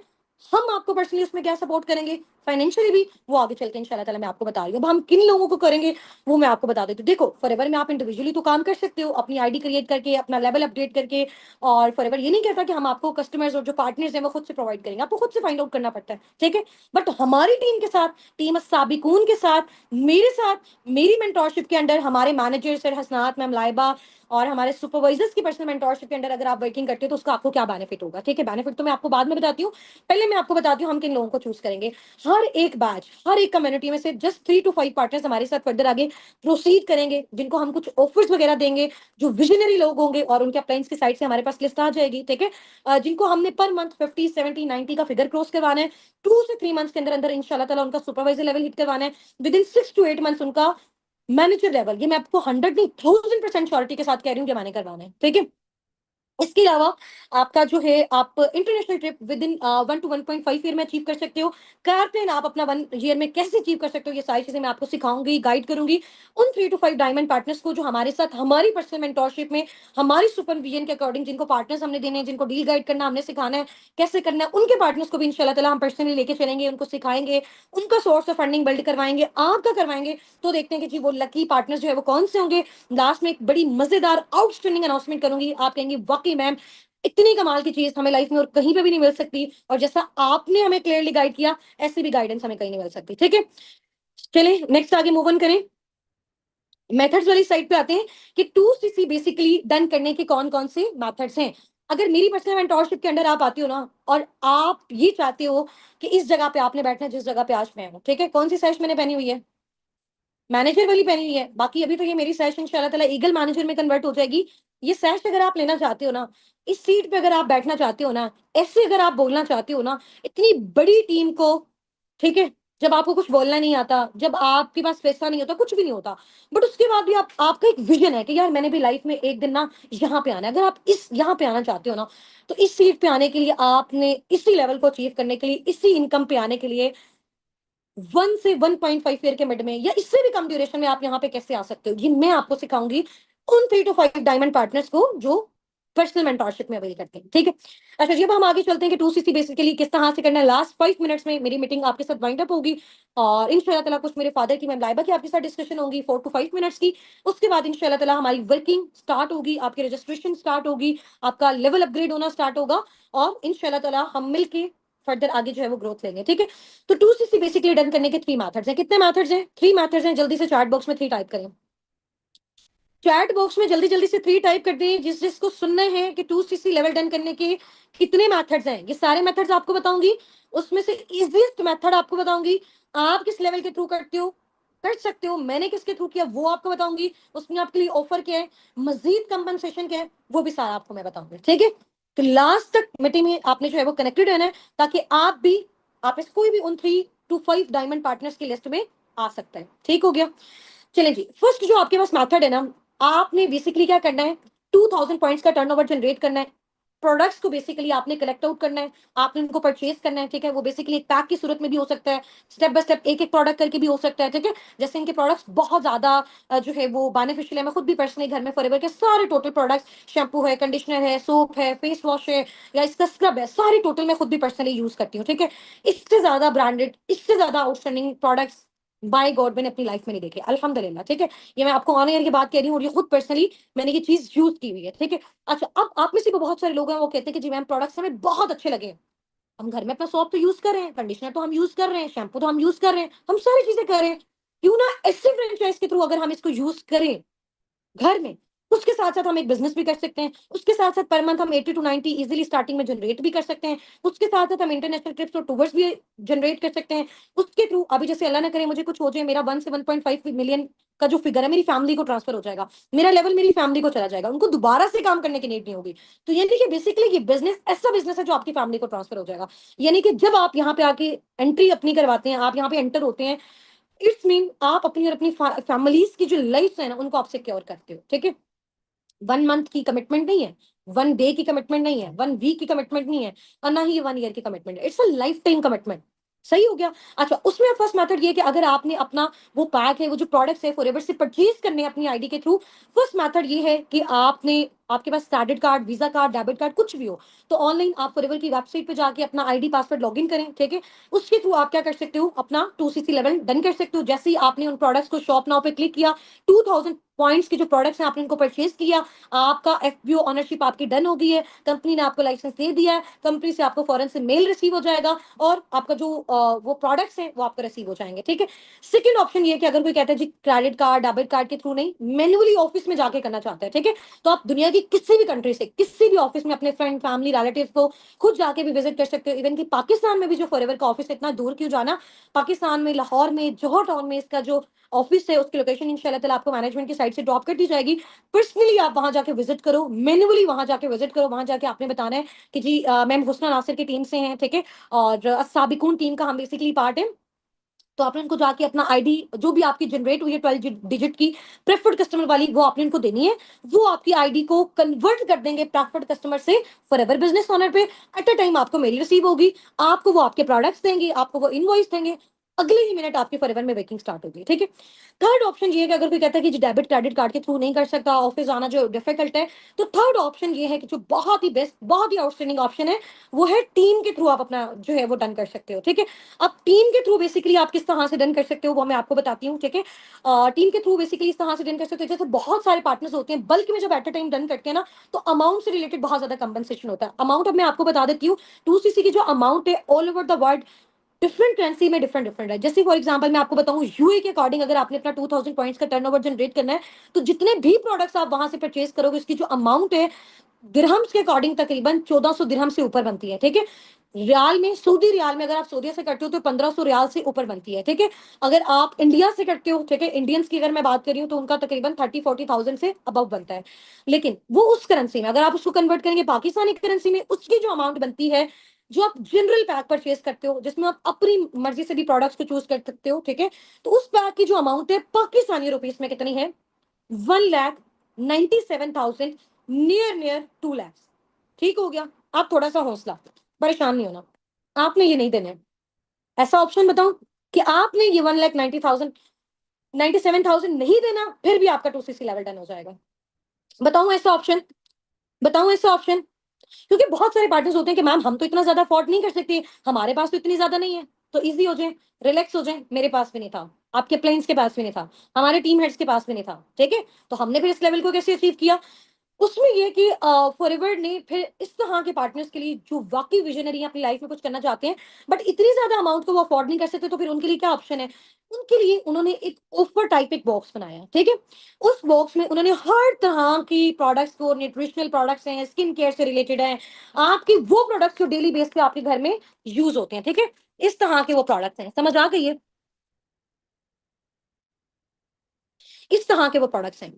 हम आपको पर्सनली उसमें क्या सपोर्ट करेंगे, फाइनेंशियली भी, वो आगे चल के इंशाल्लाह ताला मैं आपको बता रही हूँ। अब हम किन लोगों को करेंगे वो मैं आपको बता देती हूँ। देखो, फॉरएवर में आप इंडिविजुअली तो काम कर सकते हो अपनी आईडी क्रिएट करके, अपना लेवल अपडेट करके, और फॉरएवर ये नहीं कहता कि हम आपको कस्टमर्स और जो पार्टनर्स हैं वो खुद से प्रोवाइड करेंगे, आपको खुद से फाइंड आउट करना पड़ता है, ठीक है। बट हमारी टीम के साथ, टीम साबिकून के साथ, मेरे साथ, मेरी मेंटोरशिप के अंडर, हमारे मैनेजर सर हसनात मैम, लाइबा, और हमारे सुपरवाइजर्स की पर्सनल मेंटोरशिप के अंडर अगर आप वर्किंग करते हो तो उसका आपको क्या बेनिफिट होगा, ठीक है। बेनिफिट तो मैं आपको बाद में बताती हूँ, पहले मैं आपको बताती हूँ हम किन लोगों को चूज करेंगे। हर एक बैच, हर एक कम्युनिटी में से जस्ट 3 to 5 पार्टनर्स हमारे साथ फर्दर आगे प्रोसीड करेंगे, जिनको हम कुछ ऑफर्स वगैरह देंगे, जो विजनरी लोग होंगे, और उनके अपलाइंस की साइड से हमारे पास लिस्ट आ जाएगी, ठीक है। जिनको हमने पर मंथ 50 70 90 का फिगर क्रॉस करवाना है, 2 से 3 मंथ्स के अंदर अंदर इंशाल्लाह ताला उनका सुपरवाइजर लेवल हिट करवाना है, विद इन 6 to 8 मंथ्स उनका मैनेजर लेवल, ये मैं आपको 100 नहीं 1000% श्योरिटी के साथ कह रही हूँ कि मैंने करवाना है, ठीक है। इसके अलावा आपका जो है, आप international trip with in 1 to 1.5 year में अचीव कर सकते हो। कार प्लेन आप अपना 1 ईयर में कैसे अचीव कर सकते हो, ये सारी चीजें मैं आपको सिखाऊंगी, गाइड करूंगी। उन 3 to 5 डायमंड पार्टनर्स को जो हमारे साथ हमारी पर्सनल मेंटोरशिप में, हमारी सुपरविजन के अकॉर्डिंग, जिनको पार्टनर्स हमने देने हैं, जिनको डील गाइड करना हमने सिखाना है, कैसे करना है, उनके पार्टनर्स को भी इंशाल्लाह ताला हम पर्सनली लेके चलेंगे, उनको सिखाएंगे, उनका सोर्स ऑफ फंडिंग बिल्ड करवाएंगे, आपका करवाएंगे। तो देखते हैं कि जी वो लकी पार्टनर्स जो है वो कौन से होंगे। लास्ट में एक बड़ी मजेदार आउटस्टैंडिंग अनाउंसमेंट करूंगी, आप कहेंगे वाकई मैम इतनी कमाल की चीज हमें लाइफ में और कहीं पे भी नहीं मिल सकती, और जैसा आपने हमें क्लियरली गाइड किया, ऐसी भी गाइडेंस हमें कहीं नहीं मिल सकती, ठीक है। चलिए नेक्स्ट आगे मूव ऑन करें, मेथड्स वाली साइड पे आते हैं कि 2सीसी बेसिकली डन करने के कौन कौन से मेथड्स हैं। अगर मेरी पर्सनल मेंटोरशिप के अंडर आप आती हो ना, और आप ये चाहते हो कि इस जगह पे आपने बैठना है जिस जगह पे आज मैं हूँ, ठीक है। कौन सी सैश मैंने पहनी हुई है? मैनेजर वाली पहनी हुई है। बाकी अभी तो ये मेरी सैश इंशाल्लाह ताला ईगल मैनेजर में कन्वर्ट हो जाएगी। ये सैश अगर आप लेना चाहते हो ना, इस सीट पे अगर आप बैठना चाहते हो ना, ऐसे अगर आप बोलना चाहते हो ना, इतनी बड़ी टीम को, ठीक है, जब आपको कुछ बोलना नहीं आता, जब आपके पास पैसा नहीं होता, कुछ भी नहीं होता, बट उसके बाद भी आप, आपका एक विजन है कि यार मैंने भी लाइफ में एक दिन ना यहाँ पे आना है। अगर आप इस यहाँ पे आना चाहते हो ना, तो इस सीट पे आने के लिए आपने, इसी लेवल को अचीव करने के लिए, इसी इनकम पे आने के लिए, 1 से 1.5 ईयर के मिड में या इससे भी कम ड्यूरेशन में आप यहाँ पे कैसे आ सकते हो, ये मैं आपको सिखाऊंगी उन 3 to 5 डायमंड पार्टनर्स को जो पर्सनल मेंटोरशिप में अवेल करते हैं, ठीक है। अच्छा जी, अब हम आगे चलते हैं कि 2सीसी बेसिकली किस तरह से करना है। लास्ट 5 मिनट्स में मेरी मीटिंग आपके साथ वाइंड अप होगी, और इंशाल्लाह ताला कुछ मेरे फादर की, मैम लाइबा की आपके साथ डिस्कशन होगी 4 to 5 मिनट्स की। उसके बाद इंशाल्लाह ताला हमारी वर्किंग स्टार्ट होगी, आपकी रजिस्ट्रेशन स्टार्ट होगी, आपका लेवल अपग्रेड होना स्टार्ट होगा, और इंशाल्लाह ताला हम मिलके फर्दर आगे जो है वो ग्रोथ लेंगे, ठीक है। तो 2सीसी बेसिकली डन करने के 3 मेथड्स हैं। कितने मेथड्स हैं? 3 मेथड्स हैं, जल्दी से चैट बॉक्स में 3 टाइप करें। चैट बॉक्स में जल्दी जल्दी से 3 टाइप कर दें जिसको सुनना है कि 2cc लेवल डन करने के कितने मेथड्स हैं। ये सारे मेथड्स आपको बताऊंगी, उसमें से इजीएस्ट मेथड आपको बताऊंगी। आप किस लेवल के थ्रू करते हो, कर सकते हो, मैंने किसके थ्रू किया वो आपको बताऊंगी, उसमें आपके लिए ऑफर क्या है, मजीद कंपनसेशन क्या है, वो भी सारा आपको मैं बताऊंगी। ठीक है, तो लास्ट तक मीटिंग में आपने जो है वो कनेक्टेड रहना है, ताकि आप इस कोई भी उन 3 to 5 डायमंड पार्टनर्स की लिस्ट में आ सकता है। ठीक हो गया। चलें जी, फर्स्ट जो आपके पास मेथड है ना, आपने बेसिकली क्या करना है, 2000 पॉइंट्स का टर्नओवर जनरेट करना है। प्रोडक्ट्स को बेसिकली आपने कलेक्ट आउट करना है, आपने उनको परचेज करना है। ठीक है, वो बेसिकली एक पैक की सूरत में भी हो सकता है, स्टेप बाय स्टेप एक एक प्रोडक्ट करके भी हो सकता है। ठीक है, जैसे इनके प्रोडक्ट्स बहुत ज्यादा जो है वो बेनिफिशियल है। मैं खुद भी पर्सनली घर में फॉरएवर के सारे टोटल प्रोडक्ट्स, शैम्पू है, कंडीशनर है, सोप है, फेस वॉश है, या इसका स्क्रब है, सारी टोटल मैं खुद भी पर्सनली यूज करती हूँ। ठीक है, इससे ज्यादा ब्रांडेड, इससे ज्यादा आउटस्टैंडिंग प्रोडक्ट्स बाय गॉड मैंने अपनी लाइफ में नहीं देखे, अल्हम्दुलिल्लाह। ठीक है, ये मैं आपको ऑन एयर की बात कह रही हूँ, और ये खुद पर्सनली मैंने ये चीज यूज की हुई है। ठीक है, अच्छा, अब आप में से भी बहुत सारे लोग हैं वो कहते हैं कि जी मैम प्रोडक्ट्स हमें बहुत अच्छे लगे, हम घर में अपना सोप तो यूज कर रहे हैं, कंडीशनर तो हम यूज कर रहे हैं, शैम्पू तो हम यूज कर रहे हैं, हम सारी चीजें कर रहे हैं, क्यों ना ऐसे फ्रेंचाइज के थ्रू अगर हम इसको यूज करें घर में, उसके साथ साथ हम एक बिजनेस भी कर सकते हैं, उसके साथ साथ पर मंथ हम 80 to 90 इजीली स्टार्टिंग में जनरेट भी कर सकते हैं, उसके साथ साथ हम इंटरनेशनल ट्रिप्स और टूर्स भी जनरेट कर सकते हैं। उसके थ्रू अभी जैसे अल्लाह ना करे मुझे कुछ हो जाए, मेरा 1 से 1.5 मिलियन का जो फिगर है मेरी फैमिली को ट्रांसफर हो जाएगा, मेरा लेवल मेरी फैमिली को चला जाएगा, उनको दोबारा से काम करने की नीड नहीं होगी। तो यानी कि बेसिकली ये बिजनेस ऐसा बिजनेस है जो आपकी फैमिली को ट्रांसफर हो जाएगा। यानी कि जब आप यहाँ पे आके एंट्री अपनी करवाते हैं, आप यहाँ पे एंटर होते हैं, इट्स मीन आप अपनी और अपनी फैमिलीज की जो लाइफ है ना उनको आप सिक्योर करते हो। ठीक है, 1 मंथ की कमिटमेंट नहीं है, 1 डे की कमिटमेंट नहीं है, 1 वीक की कमिटमेंट नहीं है, और ना ही 1 ईयर की कमिटमेंट है, it's a life time commitment. सही हो गया। अच्छा, उसमें फर्स्ट मेथड ये है कि अगर आपने अपना वो पैक है, वो जो प्रोडक्ट्स है फॉरएवर से परचेज करने हैं अपनी आईडी के थ्रू, फर्स्ट मेथड ये है कि आपके पास credit card, visa card, debit card कुछ भी हो, तो ऑनलाइन आप फॉरएवर की वेबसाइट पे जाके अपना आईडी पासवर्ड लॉगिन करें। ठीक है, उसके थ्रू आप क्या कर सकते हो, अपना 2cc लेवल डन कर सकते हो। जैसे ही आपने उन प्रोडक्ट्स को शॉप नाउ पे क्लिक किया, 2000 पॉइंट्स के जो प्रोडक्ट्स हैं आपने इनको परचेज किया, आपका एफपीओ ऑनरशिप आपकी डन हो गई है, कंपनी ने आपको लाइसेंस दे दिया है, कंपनी से आपको फौरन से मेल रिसीव हो जाएगा, और आपका जो वो प्रोडक्ट्स हैं वो आपको रिसीव हो जाएंगे। ठीक है, सेकंड ऑप्शन ये है कि अगर कोई कहता है जी क्रेडिट कार्ड, डेबिट कार्ड के थ्रू नहीं, मैन्युअली ऑफिस में जाके करना चाहता है, ठीक है, तो आप दुनिया की किसी भी कंट्री से किसी भी ऑफिस में अपने फ्रेंड, फैमिली, रिलेटिव को खुद जाके भी विजिट कर सकते हो। इवन कि पाकिस्तान में भी जो फॉरएवर का ऑफिस है, इतना दूर क्यों जाना, पाकिस्तान में लाहौर में जौहर टाउन में इसका जो ऑफिस है उसकी लोकेशन इंशाल्लाह ताला आपको मैनेजमेंट की साइड से ड्रॉप कर दी जाएगी। पर्सनली आप वहां जाके विजिट करो, मैन्युअली वहां जाके विजिट करो, वहां जाके आपने बताना है कि जी मैम हुस्ना नासिर की टीम से हैं। ठीक है, और साबिकून टीम का हम बेसिकली पार्ट है, तो आपने उनको जाके अपना आईडी जो भी आपकी जनरेट हुई है 12 डिजिट की प्रेफर्ड कस्टमर वाली, वो आपने उनको देनी है। वो आपकी आईडी को कन्वर्ट कर देंगे प्रेफर्ड कस्टमर से फॉरएवर बिजनेस ओनर पे। एट अ टाइम आपको मेल रिसीव होगी, आपको वो आपके प्रोडक्ट्स देंगे, आपको वो इनवॉइस देंगे, अगले ही मिनट आपके फॉरएवर में वेकिंग स्टार्ट होगी। ठीक है, थर्ड ऑप्शन ये है कि अगर कोई कहता है कि डेबिट क्रेडिट कार्ड के थ्रू नहीं कर सकता, ऑफिस आना जो डिफिकल्ट है, तो थर्ड ऑप्शन ये है कि जो बहुत ही बेस्ट, बहुत ही आउटस्टैंडिंग ऑप्शन है, वो है टीम के थ्रू आप अपना जो है वो डन कर सकते हो। ठीक है, अब टीम के थ्रू बेसिकली आप किस तरह से डन कर सकते हो वो मैं आपको बताती हूँ। ठीक है, टीम के थ्रू बेसिकली इस तरह से डन कर सकते हो, जैसे बहुत सारे पार्टनर्स होते हैं, बल्कि में जब एट अ टाइम डन करते हैं ना, तो अमाउंट से रिलेटेड बहुत ज्यादा कंपनसेशन होता है। अमाउंट अब मैं आपको बता देती हूँ, 2cc की जो अमाउंट है all over the world different currency में डिफरेंट डिफरेंट है। जैसे फॉर एग्जांपल मैं आपको बताऊं, यूए के अकॉर्डिंग अगर आपने अपना 2000 पॉइंट्स का टर्नओवर जनरेट करना है, तो जितने भी प्रोडक्ट्स आप वहां से परचेज करोगे उसकी जो अमाउंट है दिरहम्स के अकॉर्डिंग तकरीबन 1400 दिरहम से ऊपर बनती है। ठीक है, रियाल में, सऊदी रियाल में अगर आप सऊदी से करते हो तो 1500 रियाल से ऊपर बनती है। ठीक है, अगर आप इंडिया से करते हो, ठीक है, इंडियंस की अगर मैं बात कर रही हूँ, तो उनका तकरीबन 30-40 थाउजेंड से अबव बनता है। लेकिन वो उस करेंसी में, अगर आप उसको कन्वर्ट करेंगे पाकिस्तानी करेंसी में, उसकी जो अमाउंट बनती है, जो आप जनरल पैक परचेज करते हो जिसमें आप अपनी मर्जी से भी प्रोडक्ट्स को चूज कर सकते हो, ठीक है, तो उस पैक की जो अमाउंट है पाकिस्तानी रुपीस में कितनी है, 1,97,000, नियर नियर 2 लाख। ठीक हो गया, आप थोड़ा सा हौसला, परेशान नहीं होना, आपने ये नहीं देने हैं। ऐसा ऑप्शन बताऊं कि आपने ये 1,90,000, 97,000 नहीं देना, फिर भी आपका 2cc लेवल डन हो जाएगा। बताऊं ऐसा ऑप्शन, बताऊं ऐसा ऑप्शन, क्योंकि बहुत सारे पार्टनर्स होते हैं कि मैम हम तो इतना ज्यादा अफोर्ड नहीं कर सकते, हमारे पास तो इतनी ज्यादा नहीं है। तो इजी हो जाए, रिलैक्स हो जाए, मेरे पास भी नहीं था, आपके प्लेन्स के पास भी नहीं था, हमारे टीम हेड्स के पास भी नहीं था। ठीक है, तो हमने फिर इस लेवल को कैसे अचीव किया, उसमें ये कि फॉरएवर ने फिर इस तरह के पार्टनर्स के लिए जो वाकई विजनरी हैं, अपनी लाइफ में कुछ करना चाहते हैं, बट इतनी ज्यादा अमाउंट को वो अफोर्ड नहीं कर सकते, तो फिर उनके लिए क्या ऑप्शन है? उनके लिए उन्होंने एक ऑफर टाइप एक बॉक्स बनाया, ठीक है। उस बॉक्स में उन्होंने हर तरह की प्रोडक्ट्स को, न्यूट्रिशनल प्रोडक्ट्स हैं, स्किन केयर से रिलेटेड है, आपकी वो प्रोडक्ट्स जो डेली बेस पे आपके घर में यूज होते हैं, ठीक है। इस तरह के वो प्रोडक्ट्स हैं, समझ आ गई है? इस तरह के वो प्रोडक्ट्स हैं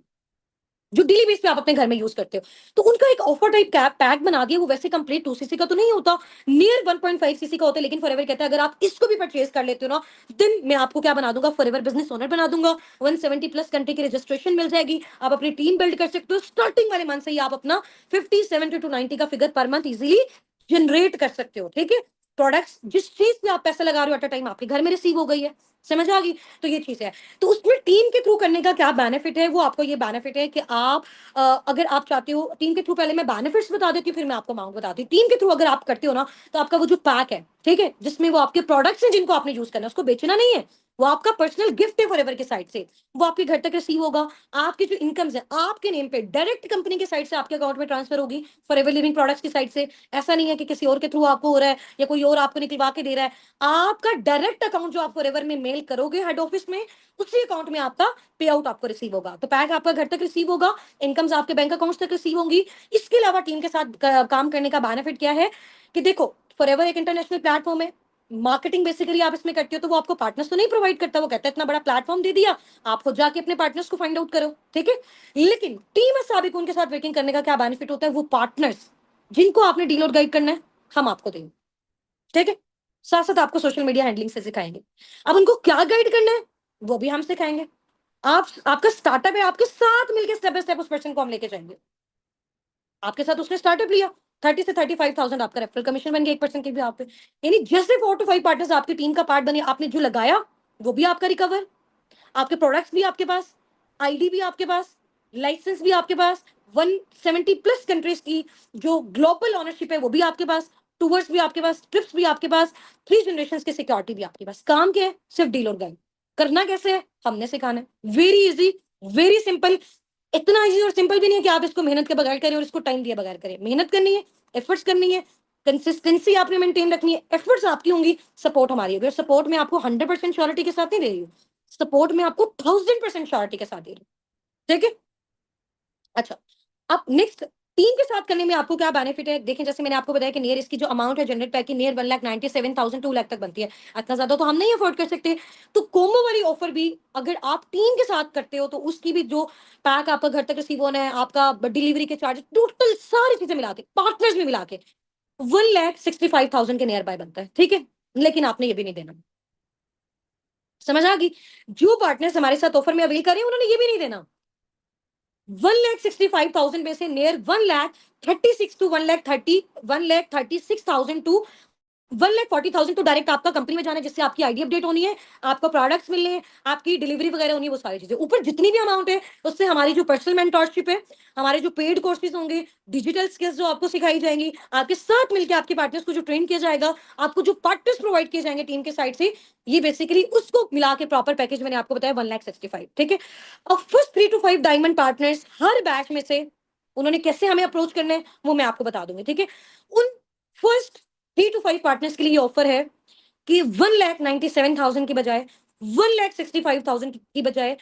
जो डेली बेस पे आप अपने घर में यूज करते हो। तो उनका एक ऑफर टाइप कैप पैक बना दिया, वो वैसे कंप्लीट 2 सीसी का तो नहीं होता, नियर 1.5 सीसी का होता है, लेकिन फॉरएवर कहता है अगर आप इसको भी परचेज कर लेते हो ना, देन मैं आपको क्या बना दूंगा, फॉरएवर बिजनेस ओनर बना दूंगा। 170 प्लस कंट्री की रजिस्ट्रेशन मिल जाएगी, आप अपनी टीम बिल्ड कर सकते हो, स्टार्टिंग वाले मंथ से ही आप अपना 50 70 to 90 का figure per month easily generate कर सकते हो, ठीक है। प्रोडक्ट्स जिस चीज पे आप पैसा लगा रहे हो एट अ टाइम आपके घर में रिसीव हो गई है, समझ आ गई? तो ये चीज है। तो उसमें टीम के थ्रू करने का क्या बेनिफिट है, वो आपको ये बेनिफिट है कि आप अगर आप चाहते हो टीम के थ्रू, पहले मैं बेनिफिट्स बता देती हूँ, फिर मैं आपको अमाउंट बताती हूँ। टीम के थ्रू अगर आप करते हो ना, तो आपका वो जो पैक है, ठीक है, जिसमें वो आपके प्रोडक्ट्स हैं जिनको आपने यूज करना है, उसको बेचना नहीं है, वो आपका पर्सनल गिफ्ट है फॉरएवर की साइड से, वो आपके घर तक रिसीव होगा। आपकी जो इनकम्स है आपके नेम पे डायरेक्ट कंपनी की साइड से आपके अकाउंट में ट्रांसफर होगी, फॉरएवर लिविंग प्रोडक्ट्स की साइड से। ऐसा नहीं है कि किसी और के थ्रू आपको हो रहा है या कोई और आपको निकलवा के दे रहा है। आपका डायरेक्ट अकाउंट जो आप फॉरएवर में मेल करोगे हेड ऑफिस में, उसी अकाउंट में आपका पे आउट आपको रिसीव होगा। तो पैक आपका घर तक रिसीव होगा, इनकम्स आपके बैंक अकाउंट तक रिसीव होंगी। इसके अलावा टीम के साथ काम करने का बेनिफिट क्या है कि देखो, फॉरएवर एक इंटरनेशनल प्लेटफॉर्म है, मार्केटिंग बेसिकली आप इसमें करते हो, तो वो आपको पार्टनर्स तो नहीं प्रोवाइड करता, वो कहता है इतना बड़ा प्लेटफॉर्म दे दिया, आप खुद जाके अपने पार्टनर्स को फाइंड आउट करो, ठीक है। लेकिन टीम साबिक उनके साथ वर्किंग करने का क्या बेनिफिट होता है, वो पार्टनर्स जिनको आपने डील और गाइड करना है, हम आपको देंगे, ठीक है। साथ साथ आपको सोशल मीडिया हैंडलिंग से सिखाएंगे। अब उनको क्या गाइड करना है वो भी हम सिखाएंगे। आप, आपका स्टार्टअप है, आपके साथ मिलकर स्टेप बाय स्टेप उस पर्सन को हम लेके जाएंगे। आपके साथ उसने स्टार्टअप लिया, 30 से 35,000 आपका रेफरल कमीशन बन गया 1% के भी आप पे। यानी जैसे 4 to 5 पार्टनर्स आपकी टीम का पार्ट बने, आपने जो लगाया वो भी आपका रिकवर, आपके प्रोडक्ट्स भी आपके पास, आईडी भी आपके पास, लाइसेंस भी आपके पास, 170 प्लस कंट्रीज की जो ग्लोबल ओनरशिप है वो भी आपके पास, टूवर्स भी आपके पास, ट्रिप्स भी आपके पास, 3 जनरेशन की सिक्योरिटी भी आपके पास। काम क्या है? सिर्फ डील और गाइड। करना कैसे है? हमने सिखाना है। Very easy, very simple. इतना इजी और सिंपल भी नहीं है कि आप इसको मेहनत के बगैर करें और इसको टाइम दिए बगैर करें। मेहनत करनी है, एफर्ट्स करनी है, कंसिस्टेंसी आपने मेंटेन रखनी है, एफर्ट्स आपकी होंगी, सपोर्ट हमारी होगी। और सपोर्ट में आपको 100% श्योरिटी के साथ नहीं दे रही हूँ, सपोर्ट में आपको 1000% श्योरिटी के साथ दे रही हूँ, ठीक है। अच्छा, अब नेक्स्ट, टीम के साथ करने में आपको क्या बेनिफिट है? देखें, जैसे मैंने आपको बताया कि नियर इसकी जो अमाउंट है जनरेट पैक की, नियर 1,97,000 2 लाख तक बनती है। इतना ज्यादा तो हम नहीं अफोर्ड कर सकते। तो कोमो वाली ऑफर भी अगर आप टीम के साथ करते हो, तो उसकी भी जो पैक आपका घर तक रिसीव होना है, आपका डिलीवरी के चार्ज, टोटल सारी चीजें मिला के, पार्टनर्स भी मिला के 1,65,000 के नियर बाय बनता है, ठीक है। लेकिन आपने ये भी नहीं देना, समझ आ गई? जो पार्टनर्स हमारे साथ ऑफर में अवेल कर रहे हैं उन्होंने ये भी नहीं देना। 1,65,000 में से नियर 1,36 टू 1,36,000 टू 1,40,000 तो डायरेक्ट आपका कंपनी में जाना है, जिससे आपकी आईडी अपडेट होनी है, आपको प्रोडक्ट्स मिलने हैं, आपकी डिलीवरी वगैरह होनी है, वो सारी चीजें। ऊपर जितनी भी अमाउंट है उससे हमारी जो पर्सनल मेंटोरशिप है, हमारे जो पेड कोर्सेज होंगे, डिजिटल स्किल्स जो आपको सिखाई जाएंगी, आपके साथ मिलकर आपके पार्टनर्स को जो ट्रेन किया जाएगा, आपको जो पार्टनर्स प्रोवाइड किए जाएंगे टीम के साइड से, ये बेसिकली उसको मिला के प्रॉपर पैकेज मैंने आपको बताया 1,65,000, ठीक है। अब first 3 to 5 diamond partners her batch में से उन्होंने कैसे हमें अप्रोच करना है वो मैं आपको बता दूंगी, ठीक है। उन फर्स्ट 3 to 5 पार्टनर्स के लिए ऑफर है कि 1,97,000 की बजाय, 1,65,000 की बजाय,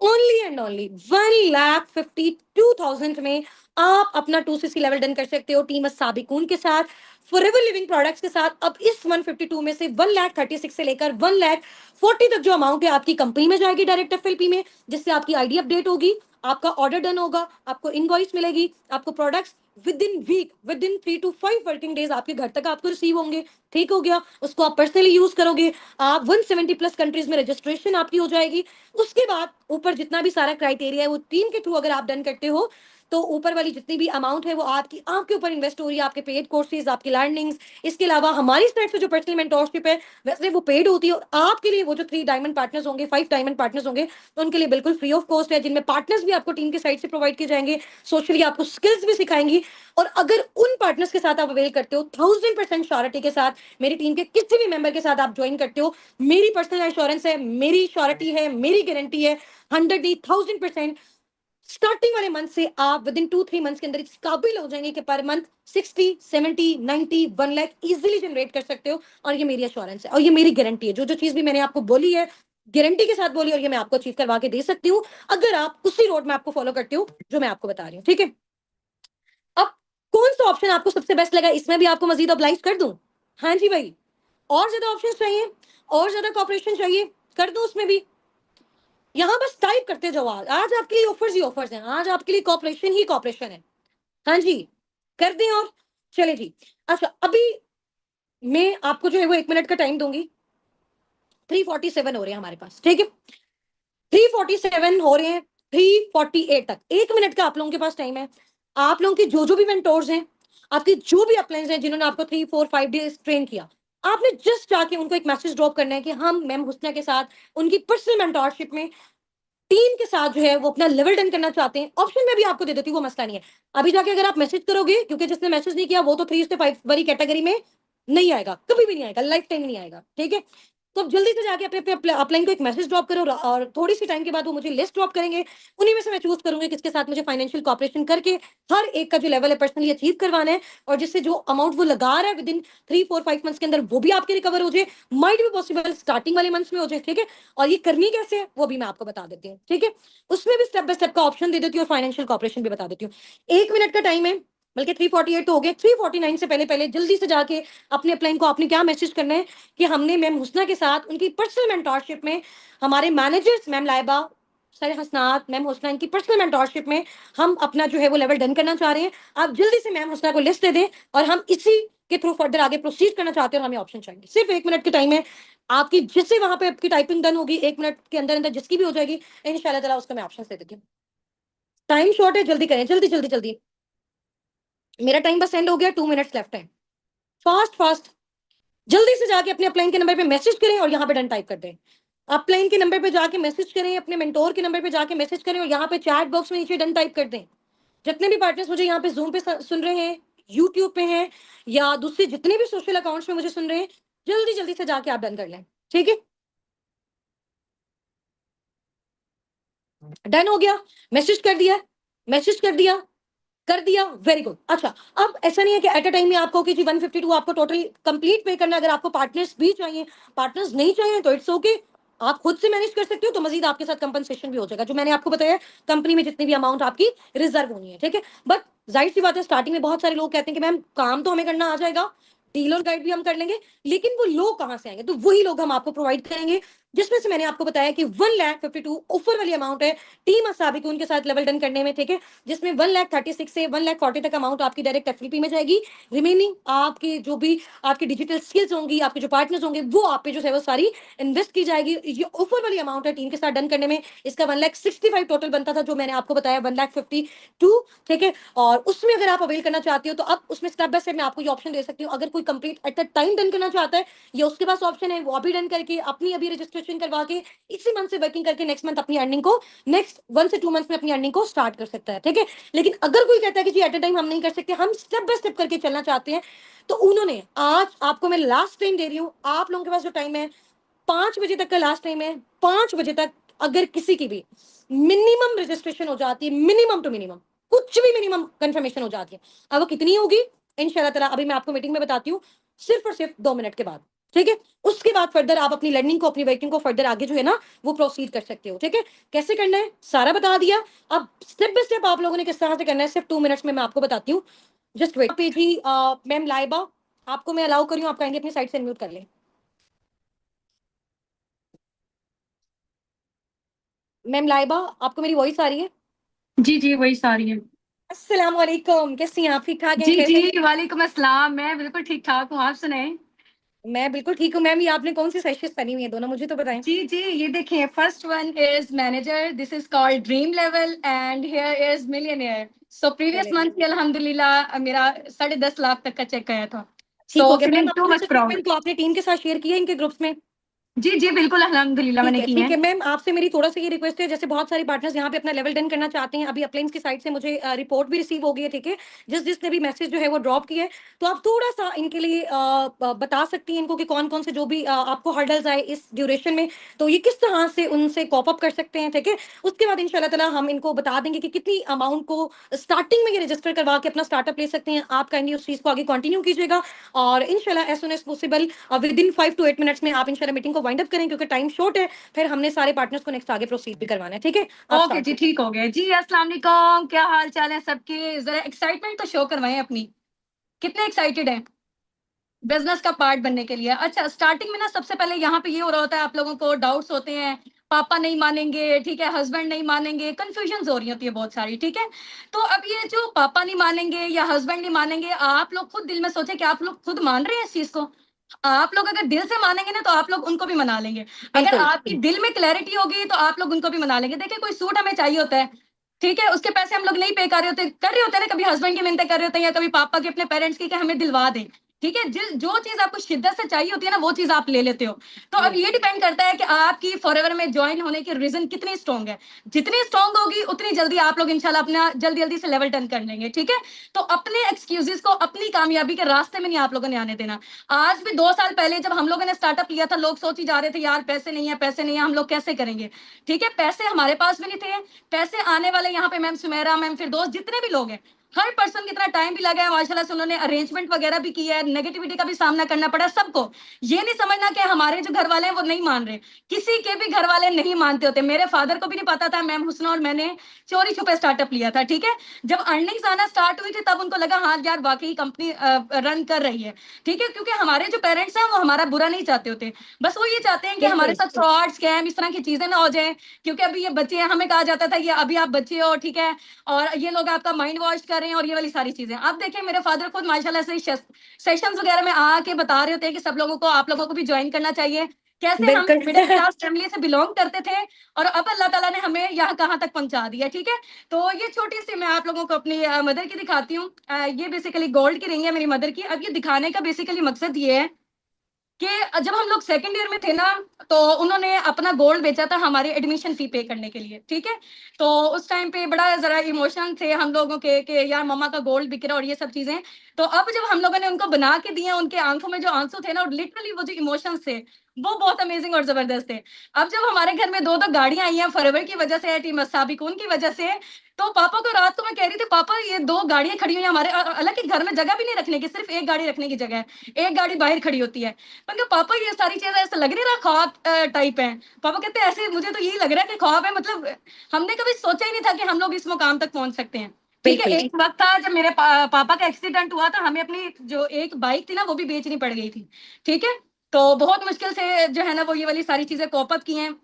ओनली एंड ओनली 1,52,000 में आप अपना 2 CC लेवल डन कर सकते हो टीम साबिकून के साथ, फॉरएवर लिविंग प्रोडक्ट्स के साथ। अब इस 152 में से 1,36,000 से लेकर 1,40,000 तक जो अमाउंट है आपकी कंपनी में जाएगी डायरेक्ट एफएलपी में, जिससे आपकी आईडी अपडेट होगी, आपका ऑर्डर डन होगा, आपको इनवॉइस मिलेगी, आपको products within week, within 3 to 5 working days आपके घर तक आपको रिसीव होंगे, ठीक हो गया। उसको आप पर्सनली यूज करोगे, आप 170 प्लस कंट्रीज में रजिस्ट्रेशन आपकी हो जाएगी। उसके बाद ऊपर जितना भी सारा क्राइटेरिया है वो टीम के थ्रू अगर आप डन करते हो, तो ऊपर वाली जितनी भी अमाउंट है वो आपकी आपके ऊपर इन्वेस्ट हो रही है, आपके पेड कोर्सेज, आपकी लर्निंग्स। इसके अलावा हमारी साइड से जो पर्सनल मेंटोरशिप है वैसे वो पेड होती है, और आपके लिए वो जो 3 डायमंड पार्टनर्स होंगे, 5 डायमंड पार्टनर्स होंगे, तो उनके लिए बिल्कुल फ्री ऑफ कॉस्ट है, जिनमें पार्टनर्स भी आपको टीम की साइड से प्रोवाइड किए जाएंगे, सोशली आपको स्किल्स भी सिखाएंगी। और अगर उन पार्टनर्स के साथ आप अवेल करते हो 1000% श्योरिटी के साथ, मेरी टीम के किसी भी मेंबर के साथ आप ज्वाइन करते हो, मेरी पर्सनल इंश्योरेंस है, मेरी श्योरिटी है, मेरी गारंटी है, 100 1000%, स्टार्टिंग वाले मंथ से आप विद इन 2-3 मंथ्स के अंदर इस काबिल हो जाएंगे कि per month 60, 70, 90, 1 lakh easily generate कर सकते हो। और ये मेरी एश्योरेंस है और ये मेरी गारंटी है। जो जो चीज भी मैंने आपको बोली है गारंटी के साथ बोली, और ये मैं आपको अचीव करवा के दे सकती हूँ अगर आप उसी रोड में आपको फॉलो करते हो जो मैं आपको बता रही हूँ। ठीक है, अब कौन सा ऑप्शन आपको सबसे बेस्ट लगा, इसमें भी आपको मजीद ऑब्लाइज कर दूं? हाँ जी भाई, और ज्यादा ऑप्शन चाहिए, और ज्यादा कॉपरेशन चाहिए, कर दूं उसमें भी? यहाँ बस टाइप करते जाओ। आज आपके लिए ऑफर्स ही ऑफर्स हैं, आज आपके लिए कॉपरेशन ही कॉपरेशन है। हाँ जी, कर दें और चले जी। अच्छा, अभी मैं आपको जो है वो 1 मिनट का टाइम दूंगी। 347 हो रहे हैं हमारे पास, ठीक है, 347 हो रहे हैं, 348 तक 1 मिनट का आप लोगों के पास टाइम है। आप लोगों के जो भी मेंटोर्स हैं, आपके जो भी अपलाइंस हैं जिन्होंने आपको 3, 4, 5 डेज ट्रेन किया, आपने जस्ट जाके उनको एक मैसेज ड्रॉप करना है कि हम मैम हुस्ना के साथ उनकी पर्सनल मेंटोरशिप में टीम के साथ जो है वो अपना लेवल डन करना चाहते हैं। ऑप्शन में भी आपको दे देती हूँ, वो मसला नहीं है। अभी जाके अगर आप मैसेज करोगे, क्योंकि जिसने मैसेज नहीं किया वो तो 3:5 वाली कैटेगरी में नहीं आएगा, कभी भी नहीं आएगा, लाइफ टाइम नहीं आएगा। ठीक है, तो अब जल्दी से जाके अपने अपलाइन को एक मैसेज ड्रॉप करो और थोड़ी सी टाइम के बाद वो मुझे लिस्ट ड्रॉप करेंगे। उन्हीं में से मैं चूज करूंगी किसके साथ मुझे फाइनेंशियल कॉपरेशन करके हर एक का जो लेवल है पर्सनली अचीव करवाना है, और जिससे जो अमाउंट वो लगा रहा है विद इन 3, 4, 5 मंथ्स के अंदर वो भी आपके रिकवर हो जाए। माइट भी पॉसिबल स्टार्टिंग वाले मंथ्स में हो जाए। ठीक है, और ये करनी कैसे है वो भी मैं आपको बता देती हूँ। ठीक है, उसमें भी स्टेप बाय स्टेप का ऑप्शन दे देती हूँ और फाइनेंशियल कॉपरेशन भी बता देती हूँ। 1 मिनट का टाइम है, बल्कि 348 तो हो गए, 349 से पहले पहले जल्दी से जाके अपने अपलाइन को आपने क्या मैसेज करना है कि हमने मैम हुस्ना के साथ उनकी पर्सनल मेंटोरशिप में, हमारे मैनेजर्स मैम लाइबा सर हसनात मैम हुस्ना इनकी पर्सनल मेंटोरशिप में हम अपना जो है वो लेवल डन करना चाह रहे हैं। आप जल्दी से मैम हुस्ना को लिस्ट दे दें और हम इसी के थ्रू फर्दर आगे प्रोसीड करना चाहते हैं और हमें ऑप्शन चाहिए। सिर्फ 1 मिनट की टाइम है आपकी, जिससे वहां पे आपकी टाइपिंग डन होगी 1 मिनट के अंदर अंदर जिसकी भी हो जाएगी इंशाल्लाह ताला उसका मैं ऑप्शन दे देती हूँ। टाइम शॉर्ट है, जल्दी करें, जल्दी जल्दी जल्दी। मेरा टाइम बस एंड हो गया, 2 मिनट्स लेफ्ट है। फास्ट फास्ट, जल्दी से जाके अपने अपलाइन के नंबर पे मैसेज करें और यहाँ पे डन टाइप कर दें। अपलाइन के नंबर पे जाके मैसेज करें, अपने मेंटोर के नंबर पे जाके मैसेज करें और यहाँ पे चैट बॉक्स में नीचे डन टाइप कर दें। जितने भी पार्टनर्स मुझे यहाँ पे जूम पे सुन रहे हैं, यूट्यूब पे हैं या दूसरे जितने भी सोशल अकाउंट्स में मुझे सुन रहे हैं, जल्दी जल्दी से जाके आप डन कर लें। ठीक है, डन हो गया, मैसेज कर दिया, मैसेज कर दिया, कर दिया, वेरी गुड। अच्छा, अब ऐसा नहीं है कि एट अ टाइम में आपको कि जी 152 आपको टोटल कंप्लीट पे करना है। अगर आपको पार्टनर्स भी चाहिए, पार्टनर्स नहीं चाहिए तो इट्स ओके, आप खुद से मैनेज कर सकते हो, तो मजीद आपके साथ कंपनसेशन भी हो जाएगा। जो मैंने आपको बताया कंपनी में जितनी भी अमाउंट आपकी रिजर्व होनी है। ठीक है, बट जाहिर सी बात है स्टार्टिंग में बहुत सारे लोग कहते हैं कि मैम काम तो हमें करना आ जाएगा, डील और गाइड भी हम कर लेंगे, लेकिन वो लोग कहाँ से आएंगे? तो वही लोग हम आपको प्रोवाइड करेंगे, जिसमें से मैंने आपको बताया कि 1,52,000 ऑफर वाली अमाउंट है टीम असाबी को उनके साथ लेवल डन करने में। ठीक है, जिसमें 1,36,000 से 1,40,000 तक अमाउंट आपकी डायरेक्ट एफडीपी में जाएगी। रिमेनिंग आपके जो भी आपकी डिजिटल स्किल्स होंगी, आपके जो पार्टनर्स होंगे, वो आप पे जो है वो सारी इन्वेस्ट की जाएगी। ये ऑफर वाली अमाउंट है टीम के साथ डन करने में। इसका 1,65,000 टोटल बनता था, जो मैंने आपको बताया 1,52,000। ठीक है, और उसमें अगर आप अवेल करना चाहती हो तो अब उसमें स्टेप बाय स्टेप मैं आपको ये ऑप्शन दे सकती हूँ। अगर कोई complete at the time done करना चाहता है, ये उसके पास ऑप्शन है, वो अभी डन करके अपनी अभी रजिस्ट्रेशन करवा के इसी मंथ से वर्किंग करके नेक्स्ट मंथ अपनी अर्निंग को, नेक्स्ट 1 से 2 मंथ्स में अपनी अर्निंग को स्टार्ट कर सकता है। ठीक है, लेकिन अगर कोई कहता है कि जी एट अ टाइम हम नहीं कर सकते, हम स्टेप बाय स्टेप करके चलना चाहते हैं, तो उन्होंने आज आपको मैं लास्ट टाइम दे रही हूँ, आप लोगों के पास जो टाइम है 5 बजे तक का लास्ट टाइम है। 5 बजे तक अगर किसी की भी मिनिमम रजिस्ट्रेशन हो जाती है, मिनिमम टू मिनिमम कुछ भी मिनिमम कंफर्मेशन हो जाती है, अब वो कितनी होगी इंशाल्लाह ताला अभी मैं आपको मीटिंग में बताती हूँ, सिर्फ और सिर्फ 2 मिनट के बाद। ठीक है, उसके बाद फर्दर आप अपनी लर्निंग को, अपनी वर्किंग को फर्दर आगे जो है ना वो प्रोसीड कर सकते हो। ठीक है, कैसे करना है सारा बता दिया। अब स्टेप बाय स्टेप आप लोगों ने किस तरह से करना है सिर्फ 2 मिनट्स में मैं आपको बताती हूँ। जस्ट वेट पे जी। मैम लाइबा, आपको मैं अलाउ करी हूँ, आप काइंडली अपनी साइड से अनम्यूट कर लें। मैम लाइबा, आपको मेरी वॉइस आ रही है? जी जी वही सारी है। अस्सलाम वालेकुम, कैसी हैं आप? ठीक ठाक हैं? जी खैर जी वालेकुम अस्सलाम, मैं बिल्कुल ठीक ठाक हूँ, आप सुनाएं। मैं बिल्कुल ठीक हूँ। मैम ये आपने कौन सी सेशंस पहनी हुई है दोनों, मुझे तो बताएं। जी जी ये देखें, first one is manager, this is called dream level and here is millionaire. So previous चले मंथ अल्हम्दुलिल्लाह मेरा 10.5 लाख तक का चेक आया था। ठीक सो हो गया। मैम फीलिंग टू आपने मच इस प्राउड। अचीवमेंट को अपने टीम के साथ शेयर किया इनके ग्रुप्स में? जी जी बिल्कुल, अल्हम्दुलिल्लाह मैंने की ठीक है। है मैम, आपसे मेरी थोड़ा सा ये रिक्वेस्ट है, जैसे बहुत सारे पार्टनर्स यहाँ पे अपना लेवल 10 करना चाहते हैं, अभी अपलाइंस की साइड से मुझे रिपोर्ट भी रिसीव हो गई है, ठीक है, जिसने भी मैसेज जो है वो ड्रॉप किया है, तो आप थोड़ा सा इनके लिए बता सकती हैं इनको कि कौन कौन से जो भी आपको हर्डल्स आए इस ड्यूरेशन में, तो ये किस तरह से उनसे कॉप अप कर सकते हैं, ठीक है। उसके बाद इंशाल्लाह ताला हम इनको बता देंगे कि कितनी अमाउंट को स्टार्टिंग में ये रजिस्टर करवा के अपना स्टार्टअप ले सकते हैं। आप काइंडली उस चीज को आगे कंटिन्यू कीजिएगा, और इंशाल्लाह as soon as possible within 5 to 8 minutes में आप इंशाल्लाह मीटिंग को वाइंड अप करें, क्योंकि टाइम शॉर्ट है, फिर हमने सारे पार्टनर्स को नेक्स्ट आगे प्रोसीड भी करवाना है, ठीक है। आप ओके स्टार्ट जी, करें। ठीक हो गया जी। अस्सलाम वालेकुम, क्या हाल चाल है सबके? जरा एक्साइटमेंट तो शो करवाएं अपनी, कितने एक्साइटेड हैं बिजनेस का पार्ट बनने के लिए। अच्छा, स्टार्टिंग में ना सबसे पहले यहाँ पे ये हो रहा होता है, आप लोगों को डाउट्स होते हैं, पापा नहीं मानेंगे, ठीक है, हस्बैंड नहीं मानेंगे, कंफ्यूजन हो रही होती है बहुत सारी, ठीक है। तो अब ये जो पापा नहीं मानेंगे या हस्बैंड नहीं मानेंगे, आप लोग खुद दिल में सोचे कि आप लोग खुद मान रहे हैं इस चीज को। आप लोग अगर दिल से मानेंगे ना तो आप लोग उनको भी मना लेंगे। अगर बिल्कुल। आपकी दिल में क्लैरिटी होगी तो आप लोग उनको भी मना लेंगे। देखिए, कोई सूट हमें चाहिए होता है, ठीक है, उसके पैसे हम लोग नहीं पे कर रहे होते हैं ना, कभी हस्बैंड की मिन्नतें कर रहे होते हैं या कभी पापा के अपने पेरेंट्स की कि हमें दिलवा दें, ठीक है। जिस जो चीज आपको शिद्दत से चाहिए होती है ना वो चीज आप ले लेते हो। तो अब ये बिल्कुल। डिपेंड करता है कि आपकी फॉरएवर में ज्वाइन होने की रीजन कितनी स्ट्रांग है। जितनी स्ट्रांग होगी उतनी जल्दी आप लोग इंशाल्लाह अपना जल्दी जल्दी से लेवल टर्न कर लेंगे, ठीक है। तो अपने एक्सक्यूजेस को अपनी कामयाबी के रास्ते में नहीं आप लोगों ने आने देना। आज भी 2 साल पहले जब हम लोगों ने स्टार्टअप लिया था, लोग सोच ही जा रहे थे यार पैसे नहीं है, पैसे नहीं है, हम लोग कैसे करेंगे, ठीक है। पैसे हमारे पास भी नहीं थे, पैसे आने वाले यहाँ पे मैम सुमेरा मैम फिर दोस्त जितने भी लोग हैं, हर पर्सन कितना टाइम भी लगा है माशाल्लाह से, उन्होंने अरेंजमेंट वगैरह भी किया है, नेगेटिविटी का भी सामना करना पड़ा सबको। ये नहीं समझना कि हमारे जो घर वाले हैं वो नहीं मान रहे, किसी के भी घर वाले नहीं मानते होते। मेरे फादर को भी नहीं पता था, मैम हुस्ना और मैंने चोरी छुपे स्टार्टअप लिया था, ठीक है। जब अर्निंग्स आना स्टार्ट हुई थी तब उनको लगा हाँ यार वाकई कंपनी रन कर रही है, ठीक है, क्योंकि हमारे जो पेरेंट्स हैं वो हमारा बुरा नहीं चाहते होते, बस वो ये चाहते हैं कि हमारे बिल्कुल। साथ फ्रॉड स्कैम इस तरह की चीजें ना हो जाए। क्योंकि अभी ये बच्चे हैं, हमें कहा जाता था ये अभी आप बच्चे हो, ठीक है, और ये लोग आपका माइंड वॉश कर रहे हैं और ये वाली सारी चीजें। अब देखिए मेरे फादर खुद माशाल्लाह से सेशंस वगैरह में आके बता रहे होते हैं कि सब लोगों को, आप लोगों को भी ज्वाइन करना चाहिए। कैसे हम बिल्कुल। मिडिल क्लास फैमिली से बिलोंग करते थे और अब अल्लाह ताला ने हमें यहाँ कहाँ तक पहुंचा दिया, ठीक है। तो ये छोटी सी मैं आप लोगों को अपनी मदर की दिखाती हूँ। ये बेसिकली गोल्ड की रिंग है मेरी मदर की। अब ये दिखाने का बेसिकली मकसद ये है कि जब हम लोग सेकंड ईयर में थे ना, तो उन्होंने अपना गोल्ड बेचा था हमारी एडमिशन फी पे करने के लिए, ठीक है। तो उस टाइम पे बड़ा जरा इमोशन थे हम लोगों के कि यार मम्मा का गोल्ड बिक रहा है और ये सब चीजें। तो अब जब हम लोगों ने उनको बना के दिए, उनके आंखों में जो आंसू थे ना, और लिटरली वो जो इमोशंस थे वो बहुत अमेजिंग और जबरदस्त थे। अब जब हमारे घर में दो दो गाड़ियां आई हैं फॉरएवर की वजह से, टीम साबिकून की वजह से, तो पापा को रात को मैं कह रही थी पापा ये दो गाड़ियां खड़ी हुई हैं हमारे, हालांकि घर में जगह भी नहीं रखने की, सिर्फ एक गाड़ी रखने की जगह है, एक गाड़ी बाहर खड़ी होती है। मैंने कहा पापा ये सारी चीजें ऐसे लग नहीं रहा ख्वाब टाइप है। पापा कहते हैं ऐसे मुझे तो यही लग रहा है कि ख्वाब है, मतलब हमने कभी सोचा ही नहीं था कि हम लोग इस मुकाम तक पहुंच सकते हैं, ठीक है। बिल्कुल। एक वक्त था जब मेरे पापा का एक्सीडेंट हुआ था, हमें अपनी जो एक बाइक थी ना वो भी बेचनी पड़ गई थी, ठीक है। तो बहुत मुश्किल से जो है ना वो ये वाली सारी चीजें कॉप अप की हैं।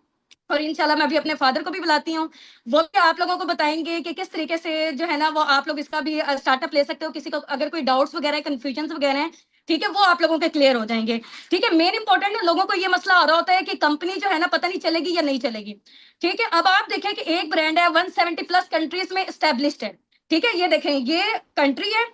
और इंशाल्लाह मैं अभी अपने फादर को भी बुलाती हूँ, वो भी आप लोगों को बताएंगे कि किस तरीके से जो है ना वो आप लोग इसका भी स्टार्टअप ले सकते हो। किसी को अगर कोई डाउट्स वगैरह कंफ्यूजन वगैरह है, ठीक है, वो आप लोगों के क्लियर हो जाएंगे, ठीक है। मेन इंपॉर्टेंट है, लोगों को ये मसला आ रहा होता है कि कंपनी जो है ना पता नहीं चलेगी या नहीं चलेगी, ठीक है। अब आप देखें कि एक ब्रांड है 170 प्लस कंट्रीज में स्टेब्लिश्ड है, ठीक है। ये देखें, ये कंट्री है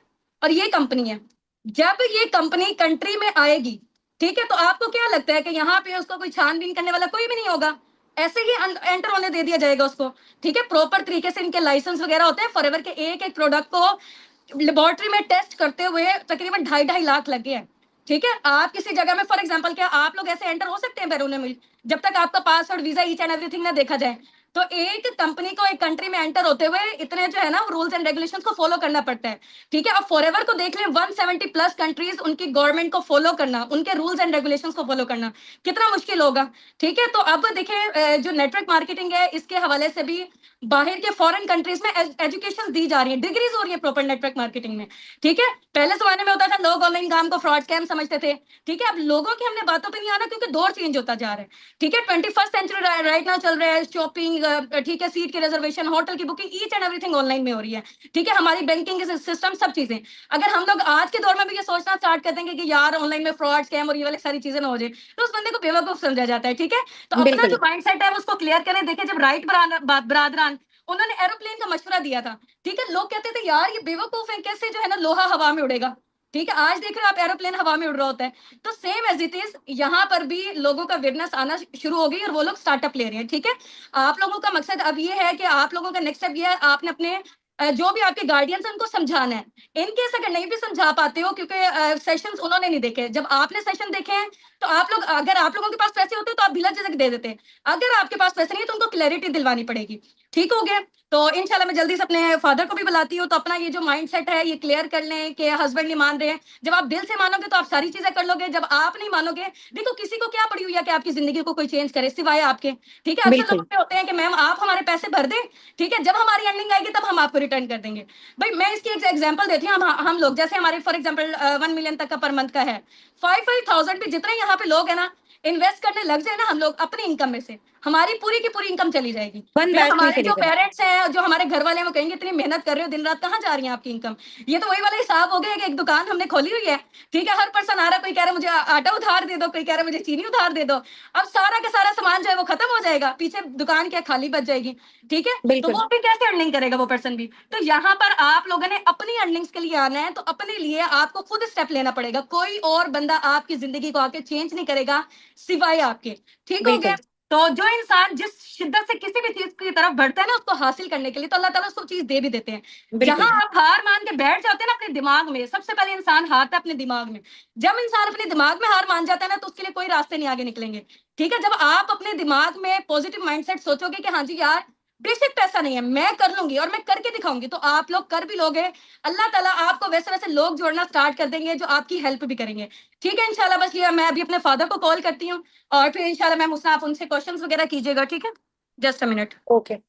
और ये कंपनी है। जब ये कंपनी कंट्री में आएगी, ठीक है, तो आपको क्या लगता है कि यहाँ पे उसको कोई छानबीन करने वाला कोई भी नहीं होगा, ऐसे ही एंटर होने दे दिया जाएगा उसको, ठीक है। प्रॉपर तरीके से इनके लाइसेंस वगैरह होते हैं। फॉरएवर के एक एक प्रोडक्ट को लेबोरेटरी में टेस्ट करते हुए तकरीबन 2.5 लाख लगे हैं, ठीक है। आप किसी जगह में फॉर एग्जांपल, क्या आप लोग ऐसे एंटर हो सकते हैं बैरून में जब तक आपका password visa each and everything ना देखा जाए? तो एक कंपनी को एक कंट्री में एंटर होते हुए इतने जो है ना रूल्स एंड रेगुलेशंस को फॉलो करना पड़ता है, ठीक है। अब फॉरएवर को देख लें, 170 प्लस कंट्रीज, उनकी गवर्नमेंट को फॉलो करना, उनके रूल्स एंड रेगुलेशंस को फॉलो करना कितना मुश्किल होगा, ठीक है। तो अब देखिए जो नेटवर्क मार्केटिंग है इसके हवाले से भी बाहर के फॉरेन कंट्रीज में एजुकेशन दी जा रही है, डिग्रीज हो रही है प्रॉपर नेटवर्क मार्केटिंग में, ठीक है। पहले जमाने में होता था लोग ऑनलाइन काम को फ्रॉड स्कैम समझते थे, ठीक है। अब लोगों की हमने बातों पे नहीं आना क्योंकि दौर चेंज होता जा रहा है, ठीक है। 21st सेंचुरी राइट नाउ चल रहा है, शॉपिंग, ठीक है, सीट की रिजर्वेशन, होटल की booking, each and everything online में हो रही है, ठीक है। हमारी बैंकिंग सिस्टम सब चीजें, अगर हम लोग आज के दौर में भी ये सोचना स्टार्ट कर देंगे कि यार ऑनलाइन में फ्रॉड स्कैम और ये वाली सारी चीजें ना हो जाए, तो उस बंदे को बेवकूफ समझा जाता है, ठीक है। तो अपना जो बिल्कुल। माइंडसेट है उसको क्लियर करें। देखिए जब राइट बरादरान उन्होंने एरोप्लेन का मशवरा दिया था, ठीक है, लोग कहते थे यार ये बेवकूफ है, कैसे जो है ना लोहा हवा में उड़ेगा, ठीक है, आज देख रहे हो आप एरोप्लेन हवा में उड़ रहा होता है, तो सेम एज इट इज यहाँ पर भी लोगों का अवेयरनेस आना शुरू हो गई और वो लोग स्टार्टअप ले रहे हैं। ठीक है, आप लोगों का मकसद अब ये है कि आप लोगों का नेक्स्ट स्टेप ये है, आपने अपने जो भी आपके गार्डियंस हैं उनको समझाना है। इनकेस अगर नहीं भी समझा पाते हो, क्योंकि सेशंस उन्होंने नहीं देखे, जब आपने सेशन देखे हैं तो आप लोग, अगर आप लोगों के पास पैसे होते तो आप बिला झिझक दे देते, अगर आपके पास पैसे नहीं है तो उनको क्लैरिटी दिलवानी पड़ेगी। ठीक हो गया, तो इंशाल्लाह मैं जल्दी से अपने फादर को भी बुलाती हूँ, तो अपना ये जो माइंडसेट है ये क्लियर कर लें कि हस्बैंड नहीं मान रहे हैं। जब आप दिल से मानोगे तो आप सारी चीजें कर लोगे, जब आप नहीं मानोगे, देखो किसी को क्या पड़ी हुई है कि आपकी जिंदगी को कोई चेंज करे सिवाय आपके। ठीक है, अक्सर लोग बिल्कुल पे होते हैं कि मैम आप हमारे पैसे भर दें, ठीक है, जब हमारी अर्निंग आएगी तब हम आपको रिटर्न कर देंगे। भाई मैं इसकी एक एग्जांपल देती हूँ, हम लोग जैसे हमारे फॉर एग्जांपल 1 मिलियन तक का पर मंथ का है, 5,000 भी जितने यहाँ पे लोग हैं ना इन्वेस्ट करने लग जाए ना हम लोग अपनी इनकम में से, हमारी पूरी की पूरी इनकम चली जाएगी। वन फिर बैच नहीं हमारे जो चलेगा। पेरेंट्स हैं, जो हमारे घर वाले हैं, वो कहेंगे इतनी मेहनत कर रहे हो दिन रात, कहाँ जा रही है आपकी इनकम। ये तो वही वाला हिसाब हो गया कि एक दुकान हमने खोली हुई है, ठीक है, हर पर्सन आ रहा है, कोई कह रहा है मुझे आटा उधार दे दो, कोई कह रहा है मुझे चीनी उधार दे दो। अब सारा का सारा सामान जो है वो खत्म हो जाएगा, पीछे दुकान क्या खाली बच जाएगी। ठीक है, तो बिल्कुल वो भी कैसे अर्निंग करेगा वो पर्सन भी। तो यहाँ पर आप लोगों ने अपनी अर्निंग्स के लिए आना है, तो अपने लिए आपको खुद स्टेप लेना पड़ेगा, कोई और बंदा आपकी जिंदगी को आके चेंज नहीं करेगा सिवाय आपके। ठीक हो गया, बिल्कुल तो जो इंसान जिस शिद्दत से किसी भी चीज की तरफ बढ़ता है ना उसको हासिल करने के लिए, तो अल्लाह ताला उसको चीज दे भी देते हैं। जहां बिल्कुल आप हार मान के बैठ जाते हैं ना अपने दिमाग में, सबसे पहले इंसान हारता है अपने दिमाग में। जब इंसान अपने दिमाग में हार मान जाता है ना तो उसके लिए कोई रास्ते नहीं आगे निकलेंगे। ठीक है, जब आप अपने दिमाग में पॉजिटिव माइंडसेट सोचोगे कि हाँ जी यार बेसिक पैसा नहीं है, मैं कर लूंगी और मैं करके दिखाऊंगी, तो आप लोग कर भी लोगे। अल्लाह ताला आपको वैसे वैसे लोग जोड़ना स्टार्ट कर देंगे जो आपकी हेल्प भी करेंगे। ठीक है, इंशाल्लाह बस ये मैं अभी अपने फादर को कॉल करती हूँ और फिर इंशाल्लाह मैम उससे आप उनसे क्वेश्चंस वगैरह कीजिएगा। ठीक है, जस्ट अ मिनट। ओके।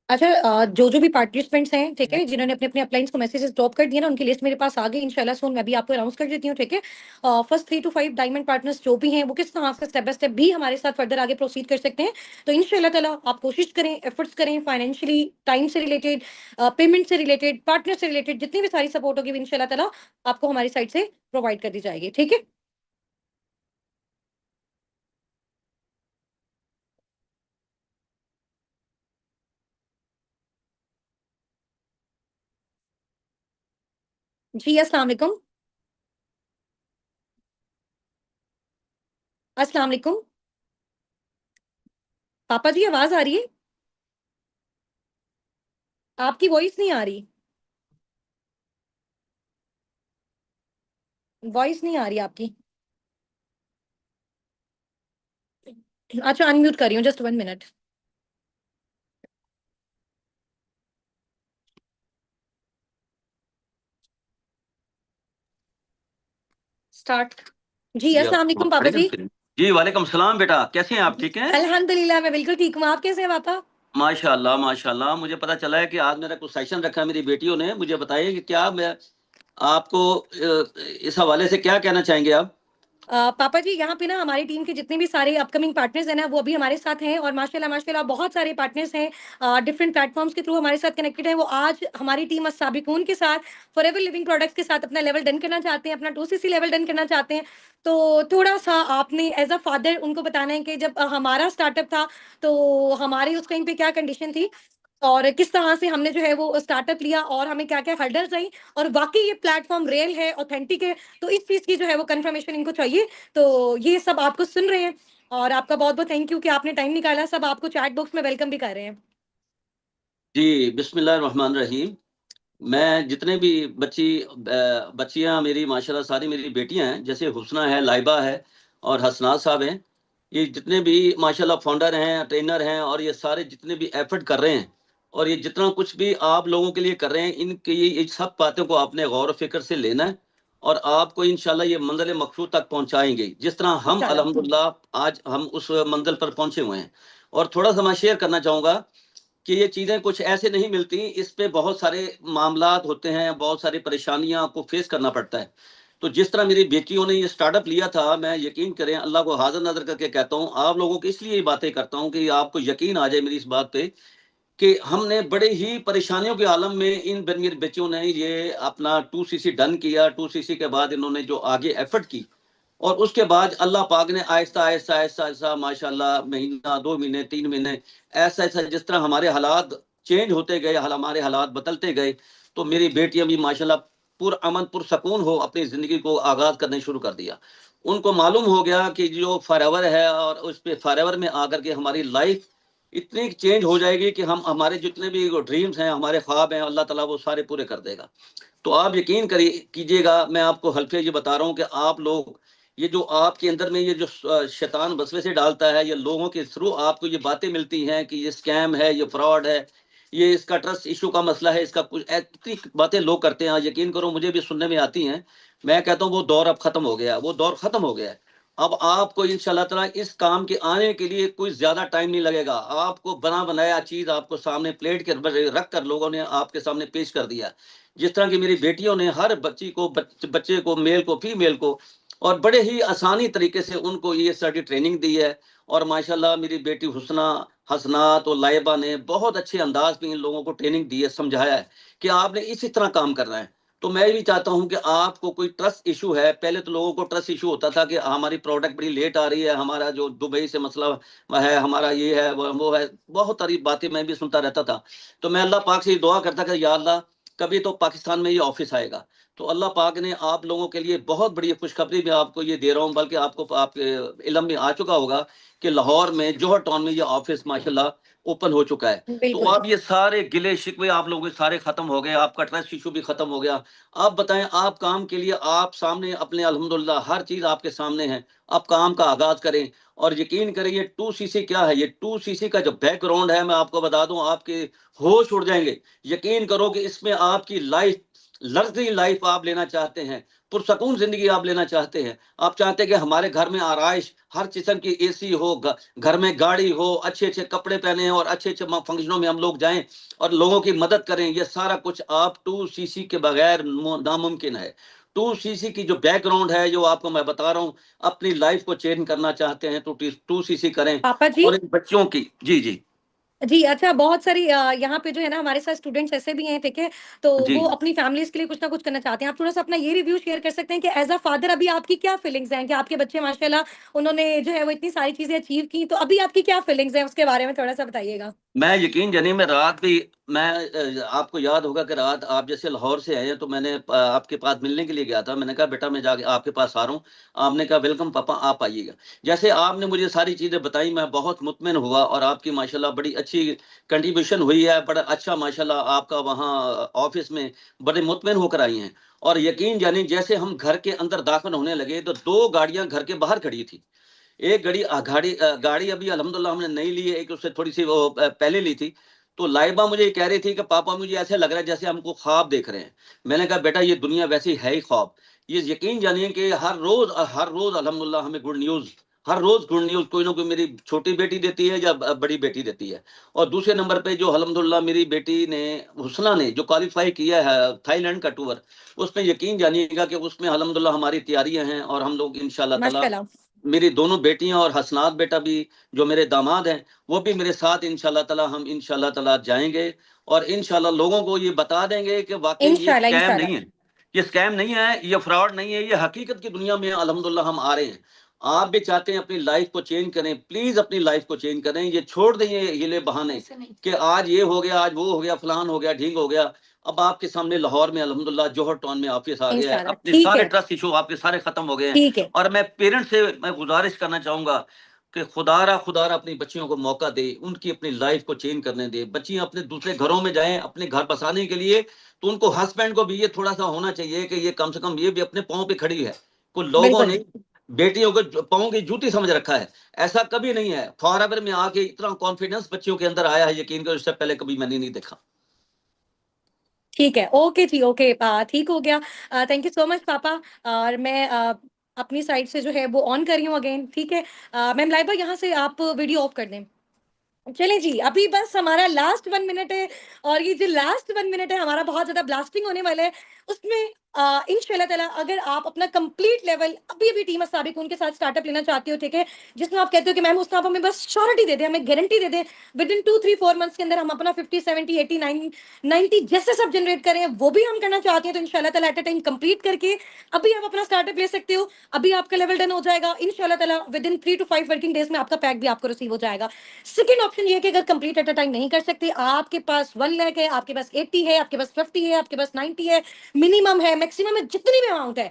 अच्छा, जो भी पार्टिसिपेंट्स हैं, ठीक है, जिन्होंने अपने अपने अपलाइंस को मैसेजेस ड्रॉप कर दिए ना, उनकी लिस्ट मेरे पास आ गई इंशाल्लाह सून मैं भी आपको अनाउंस कर देती हूँ। ठीक है, फर्स्ट 3 to 5 डायमंड पार्टनर्स जो भी हैं वो किस तरह से स्टेप बाय स्टेप भी हमारे साथ फर्दर आगे प्रोसीड कर सकते हैं। तो इंशाल्लाह ताला आप कोशिश करें, एफर्ट्स करें, फाइनेंशियली, टाइम से रिलेटेड, पेमेंट से रिलेटेड, पार्टनर से रिलेटेड जितनी भी सारी सपोर्ट होगी इंशाल्लाह ताला आपको हमारी साइड से प्रोवाइड कर दी जाएगी। ठीक है, जी अस्सलाम वालेकुम। अस्सलाम वालेकुम। पापा जी आवाज आ रही है? आपकी वॉइस नहीं आ रही, वॉइस नहीं आ रही आपकी। अच्छा, अनम्यूट कर रही हूँ, जस्ट 1 मिनट। स्टार्ट। जी जी अस्सलाम वालेकुम पापा जी। जी वालेकुम सलाम बेटा, कैसे हैं आप? ठीक हैं? अल्हम्दुलिल्लाह मैं बिल्कुल ठीक हूँ, आप कैसे हैं पापा? माशाल्लाह माशाल्लाह। मुझे पता चला है कि आज मेरा कुछ सेशन रखा है मेरी बेटियों ने। मुझे बताइए कि क्या मैं आपको इस हवाले से क्या कहना चाहेंगे आप? पापा जी यहाँ पे ना हमारी टीम के जितने भी सारे अपकमिंग पार्टनर्स हैं ना वो अभी हमारे साथ हैं, और माशाल्लाह माशाल्लाह बहुत सारे पार्टनर्स हैं डिफरेंट प्लेटफॉर्म्स के थ्रू हमारे साथ कनेक्टेड हैं। वो आज हमारी टीम अस्साबिकून के साथ, फॉरएवर लिविंग प्रोडक्ट्स के साथ अपना लेवल डन करना चाहते हैं, अपना 2cc लेवल डन करना चाहते हैं। तो थोड़ा सा आपने एज अ फादर उनको बताना है कि जब हमारा स्टार्टअप था तो हमारी उस टाइम पे क्या कंडीशन थी, और किस तरह से हमने जो है वो स्टार्टअप लिया, और हमें क्या क्या हर्डल्स आई, और वाकई ये प्लेटफॉर्म रियल है, ऑथेंटिक है। तो इस चीज की जो है वो कंफर्मेशन इनको चाहिए। तो ये सब आपको सुन रहे हैं, और आपका बहुत बहुत थैंक यू कि आपने टाइम निकाला। सब आपको चैट बॉक्स में वेलकम भी कर रहे हैं। जी बिस्मिल्लाह रहमान रहीम। मैं जितने भी बच्चियां मेरी माशाल्लाह सारी मेरी बेटियां हैं, जैसे हुस्ना है, लाइबा है और हसनात साहब हैं, ये जितने भी माशाल्लाह फाउंडर हैं, ट्रेनर हैं, और ये सारे जितने भी एफर्ट कर रहे हैं और ये जितना कुछ भी आप लोगों के लिए कर रहे हैं, इनकी ये सब बातों को आपने गौर फिक्र से लेना है और आपको इंशाल्लाह ये मंजिल मकसूद तक पहुंचाएंगे, जिस तरह हम इंशाल्लाह। अल्हम्दुलिल्लाह आज हम उस मंजिल पर पहुंचे हुए हैं। और थोड़ा सा मैं शेयर करना चाहूंगा कि ये चीज़ें कुछ ऐसे नहीं मिलती, इस पे बहुत सारे मामलात होते हैं, बहुत सारी परेशानियां आपको फेस करना पड़ता है। तो जिस तरह मेरी बेटियों ने ये स्टार्टअप लिया था, मैं यकीन करें अल्लाह को हाजिर नजर करके कहता हूँ, आप लोगों को इसलिए ये बातें करता हूँ कि आपको यकीन आ जाए मेरी इस बात पे कि हमने बड़े ही परेशानियों के आलम में मेरी बच्चियों ने ये अपना 2cc डन किया। 2cc के बाद इन्होंने जो आगे एफर्ट की, और उसके बाद अल्लाह पाक ने आहिस्ता आहिस्ता आहिस्ता आहिस्ता माशाल्लाह महीना 2 महीने 3 महीने ऐसा ऐसा जिस तरह हमारे हालात चेंज होते गए, हमारे हालात बदलते गए, तो मेरी बेटियां भी माशाल्लाह पुरअमन पुरसकून हो अपनी ज़िंदगी को आगाज़ करने शुरू कर दिया। उनको मालूम हो गया कि जो फॉरएवर है और उस पे फॉरएवर में आकर के हमारी लाइफ इतनी चेंज हो जाएगी कि हम हमारे जितने भी ड्रीम्स हैं, हमारे ख्वाब हैं, अल्लाह ताला वो सारे पूरे कर देगा। तो आप यकीन करिए कीजिएगा, मैं आपको हल्फे ये बता रहा हूँ कि आप लोग ये जो आपके अंदर में ये जो शैतान वसवसे डालता है, ये लोगों के थ्रू आपको ये बातें मिलती हैं कि ये स्कैम है, ये फ्रॉड है, ये इसका ट्रस्ट इशू का मसला है, इसका कुछ कितनी बातें लोग करते हैं। यकीन करो मुझे भी सुनने में आती हैं। मैं कहता हूँ वो दौर अब खत्म हो गया, वो दौर खत्म हो गया है। अब आपको इंशाल्लाह ताला इस काम के आने के लिए कोई ज्यादा टाइम नहीं लगेगा। आपको बना बनाया चीज आपको सामने प्लेट के रख कर लोगों ने आपके सामने पेश कर दिया। जिस तरह की मेरी बेटियों ने हर बच्ची को बच्चे को, मेल को, फीमेल को, और बड़े ही आसानी तरीके से उनको ये सारी ट्रेनिंग दी है। और माशाल्लाह मेरी बेटी हुस्ना, हसनात और लाइबा ने बहुत अच्छे अंदाज में इन लोगों को ट्रेनिंग दी है, समझाया है कि आपने इसी तरह काम करना है। तो मैं भी चाहता हूं कि आपको कोई ट्रस्ट इशू है, पहले तो लोगों को ट्रस्ट इशू होता था कि हमारी प्रोडक्ट बड़ी लेट आ रही है, हमारा जो दुबई से मसला है, हमारा ये है वो है, बहुत सारी बातें मैं भी सुनता रहता था। तो मैं अल्लाह पाक से ये दुआ करता कि या अल्लाह कभी तो पाकिस्तान में ये ऑफिस आएगा। तो अल्लाह पाक ने आप लोगों के लिए बहुत बड़ी खुशखबरी मैं आपको ये दे रहा हूँ, बल्कि आपको आपके इल्म में आ चुका होगा कि लाहौर में जौहर टाउन में ये ऑफिस माशाल्लाह ओपन हो चुका है। तो बिल्कुल अब ये सारे गिले शिकवे आप लोगों के सारे खत्म हो गए, आपका ट्रस्ट इशू भी खत्म हो गया। आप बताएं, आप काम के लिए आप सामने अपने अल्हम्दुलिल्लाह हर चीज आपके सामने है, आप काम का आगाज करें। और यकीन करें ये 2cc क्या है, ये 2cc का जो बैकग्राउंड है मैं आपको बता दूं, आपके होश उड़ जाएंगे। यकीन करो कि इसमें आपकी लाइफ, लग्जरी लाइफ आप लेना चाहते हैं, पुरसकून जिंदगी आप लेना चाहते हैं, आप चाहते हैं कि हमारे घर में आराइश, हर किस्म की एसी हो, घर में गाड़ी हो, अच्छे अच्छे कपड़े पहने और अच्छे अच्छे फंक्शनों में हम लोग जाएं और लोगों की मदद करें, ये सारा कुछ आप 2cc के बगैर नामुमकिन है। 2cc की जो बैकग्राउंड है, जो आपको मैं बता रहा हूँ, अपनी लाइफ को चेंज करना चाहते हैं तो 2cc करें। पापा जी। और इन बच्चों की जी जी जी, अच्छा, बहुत सारी यहाँ पे जो है ना हमारे साथ स्टूडेंट्स ऐसे भी हैं, ठीक है? तो जी वो अपनी फैमिलीज़ के लिए कुछ ना कुछ करना चाहते हैं। आप थोड़ा-सा अपना ये रिव्यू शेयर कर सकते हैं कि एज़ अ फादर अभी आपकी क्या फीलिंग्स हैं कि आपके बच्चे माशाल्लाह उन्होंने जो है वो इतनी सारी चीज़ें अचीव की, तो अभी आपकी क्या फीलिंग्स हैं उसके बारे में थोड़ा-सा बताइएगा? मैं यकीन जानिए, मैं रात भी मैं आपको याद होगा कि रात आप जैसे लाहौर से आए हैं तो मैंने आपके पास मिलने के लिए गया था। मैंने कहा बेटा मैं जाके आपके पास आ रहा हूँ। आपने कहा वेलकम पापा, आप आइएगा। जैसे आपने मुझे सारी चीज़ें बताई मैं बहुत मुतमिन हुआ, और आपकी माशाल्लाह बड़ी अच्छी कंट्रीब्यूशन हुई है, बड़ा अच्छा माशाल्लाह आपका वहाँ ऑफिस में बड़े मुतमिन होकर आई हैं। और यकीन जानिए जैसे हम घर के अंदर दाखिल होने लगे तो 2 गाड़ियाँ घर के बाहर खड़ी थी। एक गाड़ी अभी अल्हम्दुलिल्लाह हमने नई ली है, एक उससे थोड़ी-सी वो पहले ली थी। तो लाइबा मुझे ये कह रही थी कि पापा मुझे ऐसे लग रहा है जैसे हमको ख्वाब देख रहे हैं। मैंने कहा बेटा ये दुनिया वैसी है ही ख्वाब। ये यकीन जानिए कि हर रोज़ अल्हम्दुलिल्लाह हमें गुड न्यूज़, हर रोज़ गुड न्यूज़ कोई ना कोई मेरी छोटी बेटी देती है या बड़ी बेटी देती है। और दूसरे नंबर पे जो अल्हम्दुलिल्लाह मेरी बेटी ने, हुस्ना ने जो क्वालीफाई किया है थाईलैंड का टूर, उसमें यकीन जानिएगा कि उसमें अल्हम्दुलिल्लाह हमारी तैयारियाँ हैं और हम लोग इंशाअल्लाह ताला, माशाल्लाह। मेरी दोनों बेटियां और हसनात बेटा भी जो मेरे दामाद हैं वो भी मेरे साथ इंशाल्लाह ताला, हम इंशाल्लाह ताला जाएंगे और इंशाल्लाह लोगों को ये बता देंगे कि वाकई ये इंशाल्लाह, स्कैम इंशाल्लाह। नहीं है, ये स्कैम नहीं है, ये फ्रॉड नहीं है, ये हकीकत की दुनिया में अल्हम्दुलिल्लाह हम आ रहे हैं। आप भी चाहते हैं अपनी लाइफ को चेंज करें, प्लीज अपनी लाइफ को चेंज करें। ये छोड़ दें ये हिले बहाने कि आज ये हो गया, आज वो हो गया, फलान हो गया, ढींग हो गया। अब आपके सामने लाहौर में अल्हम्दुलिल्लाह जौहर टाउन में ऑफिस आ गया है, इंशाल्लाह, अपने ठीक सारे है, ट्रस्ट इशू आपके सारे खत्म हो गए हैं। ठीक है। और मैं पेरेंट्स से मैं गुजारिश करना चाहूंगा कि खुदारा अपनी बच्चियों को मौका दे, उनकी अपनी लाइफ को चेंज करने दे। बच्चियां अपने दूसरे घरों में जाएं अपने घर बसाने के लिए, तो उनको हस्बैंड को भी ये थोड़ा सा होना चाहिए कि ये कम से कम ये भी अपने पाँव पे खड़ी है। कुछ लोगों बिल्कुल। ने बेटियों को पाँव की जूती समझ रखा है। ऐसा कभी नहीं है। फॉरएवर में आके इतना कॉन्फिडेंस बच्चियों के अंदर आया है, यकीन करो इससे पहले कभी मैंने नहीं देखा। ठीक है, ओके जी, ओके, ठीक हो गया। थैंक यू सो मच पापा। और मैं अपनी साइड से जो है वो ऑन कर रही हूँ अगेन, ठीक है? मैम लाइबा यहाँ से आप वीडियो ऑफ कर दें। चलें जी, अभी बस हमारा लास्ट 1 मिनट है और ये जो लास्ट 1 मिनट है हमारा बहुत ज़्यादा ब्लास्टिंग होने वाला है। उसमें इंशाल्लाह ताला अगर आप अपना कंप्लीट लेवल अभी टीम साबिक उनके साथ स्टार्टअप लेना चाहते हो, ठीक है, जिसमें आप कहते हो कि मैम उसने आप हमें बस श्योरिटी दे दे, हमें guarantee they they, with in 2-3-4 months के अंदर हम अपना 50 70 80 90 जैसे सब जनरेट करें, वो भी हम करना चाहते हैं, तो इंशाल्लाह ताला एट अ टाइम कंप्लीट करके अभी आप अपना स्टार्टअप ले सकते हो। अभी आपका लेवल डन हो जाएगा इंशाल्लाह ताला, with in 3 to 5 working days में आपका पैक भी आपको रिसीव हो जाएगा। सेकंड ऑप्शन ये है कि अगर कंप्लीट एट अ टाइम नहीं कर सकते, आपके पास 1 लाख है, आपके पास 80 है, आपके पास 50 है, आपके पास 90 है, मिनिमम है, मैक्सिमम है, जितनी भी अमाउंट है,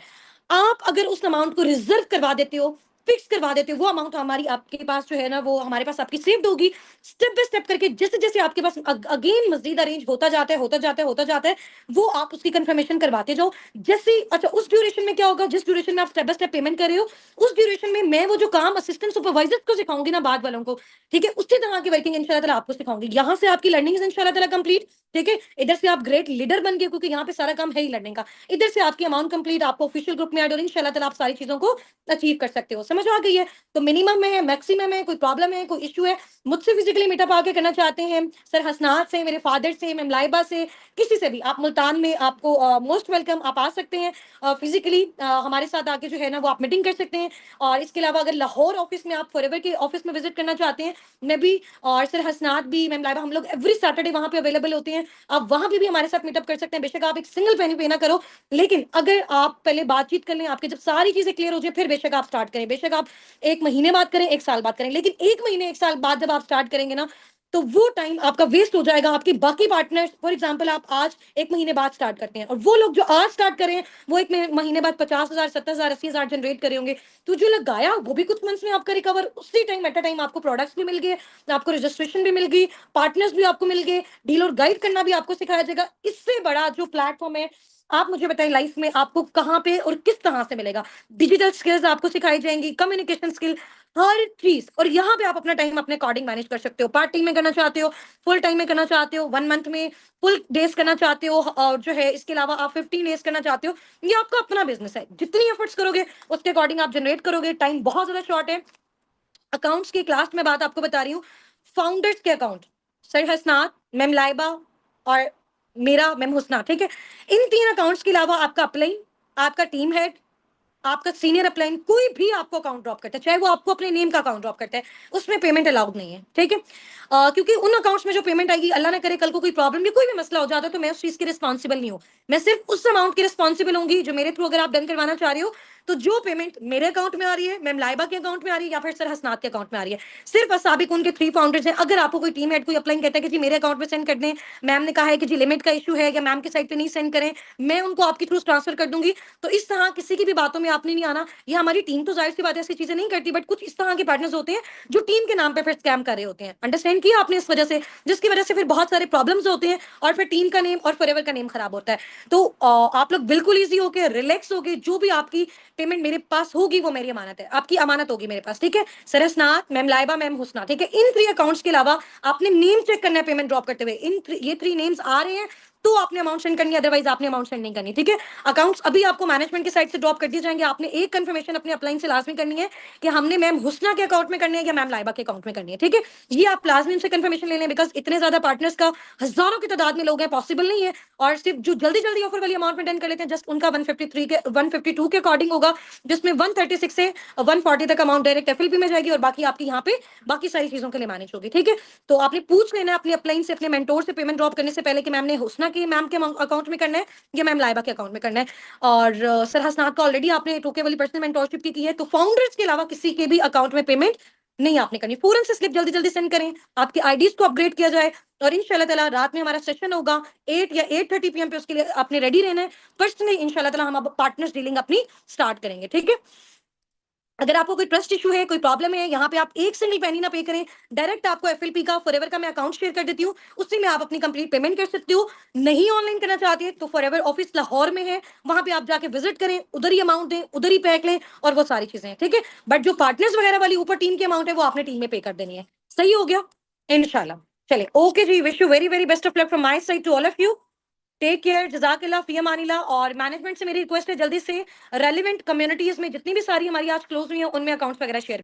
आप अगर उस अमाउंट को रिजर्व करवा देते हो, फिक्स करवा देते हो, वो अमाउंट हमारी आपके पास जो है ना, वो हमारे पास आपकी सेव्ड होगी। स्टेप बाय स्टेप करके जैसे जैसे आपके पास अगेन मजीद अरेंज होता जाता है, होता जाता है, होता जाता है, वो आप उसकी कंफर्मेशन करवाते जाओ। जैसे अच्छा, उस ड्यूरेशन में क्या होगा, जिस ड्यूरेशन में आप स्टेप बाय स्टेप पेमेंट कर रहे हो, उस ड्यूरेशन में मैं वो जो काम असिस्टेंट सुपरवाइजर को सिखाऊंगी ना, बाद वालों को, ठीक है, उसी तरह की वर्किंग इंशाल्लाह ताला आपको सिखाऊंगी। यहाँ से आपकी लर्निंग इंशाल्लाह ताला कंप्लीट, ठीक है, इधर से आप ग्रेट लीडर बन गए, क्योंकि यहाँ पे सारा काम है ही लर्निंग का। इधर से आपकी अमाउंट कंप्लीट, आपको ऑफिशियल ग्रुप में ऐड, और इंशाल्लाह ताला आप सारी चीजों को अचीव कर सकते हो। समझ आ गई है? तो मिनिमम में है, मैक्सिमम है, कोई प्रॉब्लम है, कोई इश्यू है, मुझसे फिजिकली मीटअप आके करना चाहते हैं, सर हसनात से, मेरे फादर से, मैम लाइबा से, किसी से भी, आप मुल्तान में आपको मोस्ट वेलकम, आप आ सकते हैं फिजिकली हमारे साथ आके जो है ना, वो आप मीटिंग कर सकते हैं। और इसके अलावा अगर लाहौर ऑफिस में आप फॉरएवर के ऑफिस में विजिट करना चाहते हैं, मैं भी और सर हसनात भी, मैम लाइबा, हम लोग एवरी सैटरडे वहां पे अवेलेबल होते हैं। आप वहां पे भी हमारे साथ मीटअप कर सकते हैं। बेशक आप एक सिंगल पेनी पे ना करो, लेकिन अगर आप पहले बातचीत कर लें, आपके जब सारी चीजें क्लियर हो जाए, फिर बेशक आप स्टार्ट करें। बेशक आप 1 महीने बाद करें, 1 साल बाद करें, लेकिन 1 महीने 1 साल बाद जब आप स्टार्ट करेंगे ना, तो वो टाइम आपका वेस्ट हो जाएगा। आपके बाकी पार्टनर्स, फॉर एग्जांपल आप आज 1 महीने बाद स्टार्ट करते हैं, और वो लोग जो आज स्टार्ट करें, वो 1 महीने बाद 50,000 70,000 80,000 जनरेट करे होंगे। तो जो लगाया वो भी कुछ मंथ्स में आपका रिकवर, उसी टाइम एट अ टाइम आपको प्रोडक्ट्स भी मिल गए, आपको रजिस्ट्रेशन भी मिल गई, पार्टनर्स भी आपको मिल गए, डील और गाइड करना भी आपको सिखाया जाएगा। इससे बड़ा जो प्लेटफॉर्म है, आप मुझे बताएं लाइफ में आपको कहाँ पे और किस तरह से मिलेगा। डिजिटल स्किल्स आपको सिखाई जाएंगी, कम्युनिकेशन स्किल, हर चीज। और यहाँ पे आप अपना टाइम अपने अकॉर्डिंग मैनेज कर सकते हो। पार्ट टाइम में करना चाहते हो, फुल टाइम में करना चाहते हो, 1 मंथ में फुल डेज करना चाहते हो, और जो है इसके अलावा आप 15 डेज करना चाहते हो, ये आपका अपना बिजनेस है। जितनी एफर्ट्स करोगे उसके अकॉर्डिंग आप जनरेट करोगे। टाइम बहुत ज्यादा शॉर्ट है। अकाउंट्स की क्लास में बात आपको बता रही हूँ, फाउंडर्स के अकाउंट, सर हसनात, मैम लाइबा और मेरा मैम हुस्ना, ठीक है, इन 3 अकाउंट्स के अलावा आपका अपलाइन, आपका टीम हेड, आपका सीनियर अपलाइन, कोई भी आपको अकाउंट ड्रॉप करता है, चाहे वो आपको अपने नेम का अकाउंट ड्रॉप करता है, उसमें पेमेंट अलाउड नहीं है, ठीक है। क्योंकि उन अकाउंट्स में जो पेमेंट आएगी, अल्लाह ना करे कल को कोई प्रॉब्लम या कोई भी मसला हो जाता है, तो मैं उस चीज की रिस्पॉन्सिबल नहीं हूँ। मैं सिर्फ उस अमाउंट की रिस्पॉन्सिबल होंगी जो मेरे थ्रू अगर आप डन करवाना चाह रहे हो, तो जो पेमेंट मेरे अकाउंट में आ रही है, मैम लाइबा के अकाउंट में आ रही है, या फिर सर हसनात के अकाउंट में आ रही है, सिर्फ असाबिक उनके 3 फाउंडर्स हैं। अगर आपको कोई टीम हेड कोई अप्लाई कहता है कि जी मेरे अकाउंट में सेंड कर दें, मैम ने कहा है कि जी लिमिट का इशू है, या मैम की साइड पे नहीं सेंड करें, मैं उनको आपके थ्रू ट्रांसफर कर दूंगी। तो इस तरह किसी की भी बातों में आपने नहीं आना। ये हमारी टीम तो जाहिर सी बात है ऐसी चीजें नहीं करती, बट कुछ इस तरह के पार्टनर्स होते हैं जो टीम के नाम पे फिर स्कैम कर रहे होते हैं। अंडरस्टैंड किया आपने? इस वजह से, जिसकी वजह से फिर बहुत सारे प्रॉब्लम्स होते हैं, और फिर टीम का नेम और फॉरएवर का नेम खराब होता है। तो आप लोग बिल्कुल ईजी होके, रिलैक्स होके, जो भी आपकी पेमेंट मेरे पास होगी वो मेरी अमानत है, आपकी अमानत होगी मेरे पास, ठीक है। सर हसनात, मैम लाइबा, मैम हुस्ना, ठीक है, इन 3 अकाउंट्स के अलावा आपने नेम चेक करना है पेमेंट ड्रॉप करते हुए। ये 3 नेम्स आ रहे हैं तो आपने अमाउंट सेंड करनी है, अदरवाइज आपने अमाउंट सेंड नहीं करनी, ठीक है। अकाउंट्स अभी आपको मैनेजमेंट की साइड से ड्रॉप कर दिए जाएंगे। आपने एक कंफर्मेशन अपने अपलाइन से लाजमी करनी है कि हमने मैम हुस्ना के अकाउंट में करनी है या मैम लाइबा के अकाउंट में करनी है, ठीक है। ये आप लाजमी उनसे कंफर्मेशन ले लें, बिकॉज इतने ज्यादा पार्टनर्स का हजारों की तादाद में लोग हैं, पॉसिबल नहीं है। और सिर्फ जो जल्दी जल्दी ऑफर वाली अमाउंट में डन कर लेते हैं, जस्ट उनका 152 के अकॉर्डिंग होगा, जिसमें 136 से 140 तक अमाउंट डायरेक्ट एफएलपी में जाएगी, और बाकी आपकी यहाँ पे बाकी सारी चीजों के लिए मैनेज होगी, ठीक है। तो आपने पूछ लेना अपने अपलाइन से, अपने मेंटोर से पेमेंट ड्रॉप करने से पहले कि मैम ने हुस्ना के मैम के अकाउंट में करना है या मैम लाइबा के अकाउंट में करना है। और सर हसनात का ऑलरेडी आपने टोके वाली पर्सनल मेंटोरशिप की है, तो फाउंडर्स के अलावा किसी के भी अकाउंट में पेमेंट नहीं आपने करनी। फौरन से स्लिप जल्दी जल्दी सेंड करें, आपके आईडीज को अपग्रेड किया जाए, और इंशाल्लाह ताला रात में हमारा सेशन होगा 8 या 8:30 PM पे, उसके लिए आपने रेडी रहना है। पर्सनली इंशाल्लाह ताला हम अब पार्टनर्स डीलिंग अपनी स्टार्ट करेंगे, ठीक है। अगर आपको कोई ट्रस्ट इशू है, कोई प्रॉब्लम है, यहाँ पे आप एक सिंगल पेनी ना पे करें, डायरेक्ट आपको एफएलपी का, फॉरएवर का मैं अकाउंट शेयर कर देती हूँ, उसी में आप अपनी कंप्लीट पेमेंट कर सकते हो। नहीं ऑनलाइन करना चाहते तो फॉरएवर ऑफिस लाहौर में है, वहां पे आप जाके विजिट करें, उधर ही अमाउंट दें, उधर ही पैक लें, और वो सारी चीजें, ठीक है। बट जो पार्टनर्स वगैरह वाली ऊपर टीम की अमाउंट है, वो आपने टीम में पे कर देनी है। सही हो गया? इंशाल्लाह। चले, ओके जी, wish you very very best of luck from my side to all of you. Take care, जजाकिल्लाह, फी अमानिल्लाह। और मैनेजमेंट से मेरी रिक्वेस्ट है, जल्दी से रेलिवेंट कम्युनिटीज में जितनी भी सारी हमारी आज क्लोज हुई है, उनमें अकाउंट्स वगैरह शेयर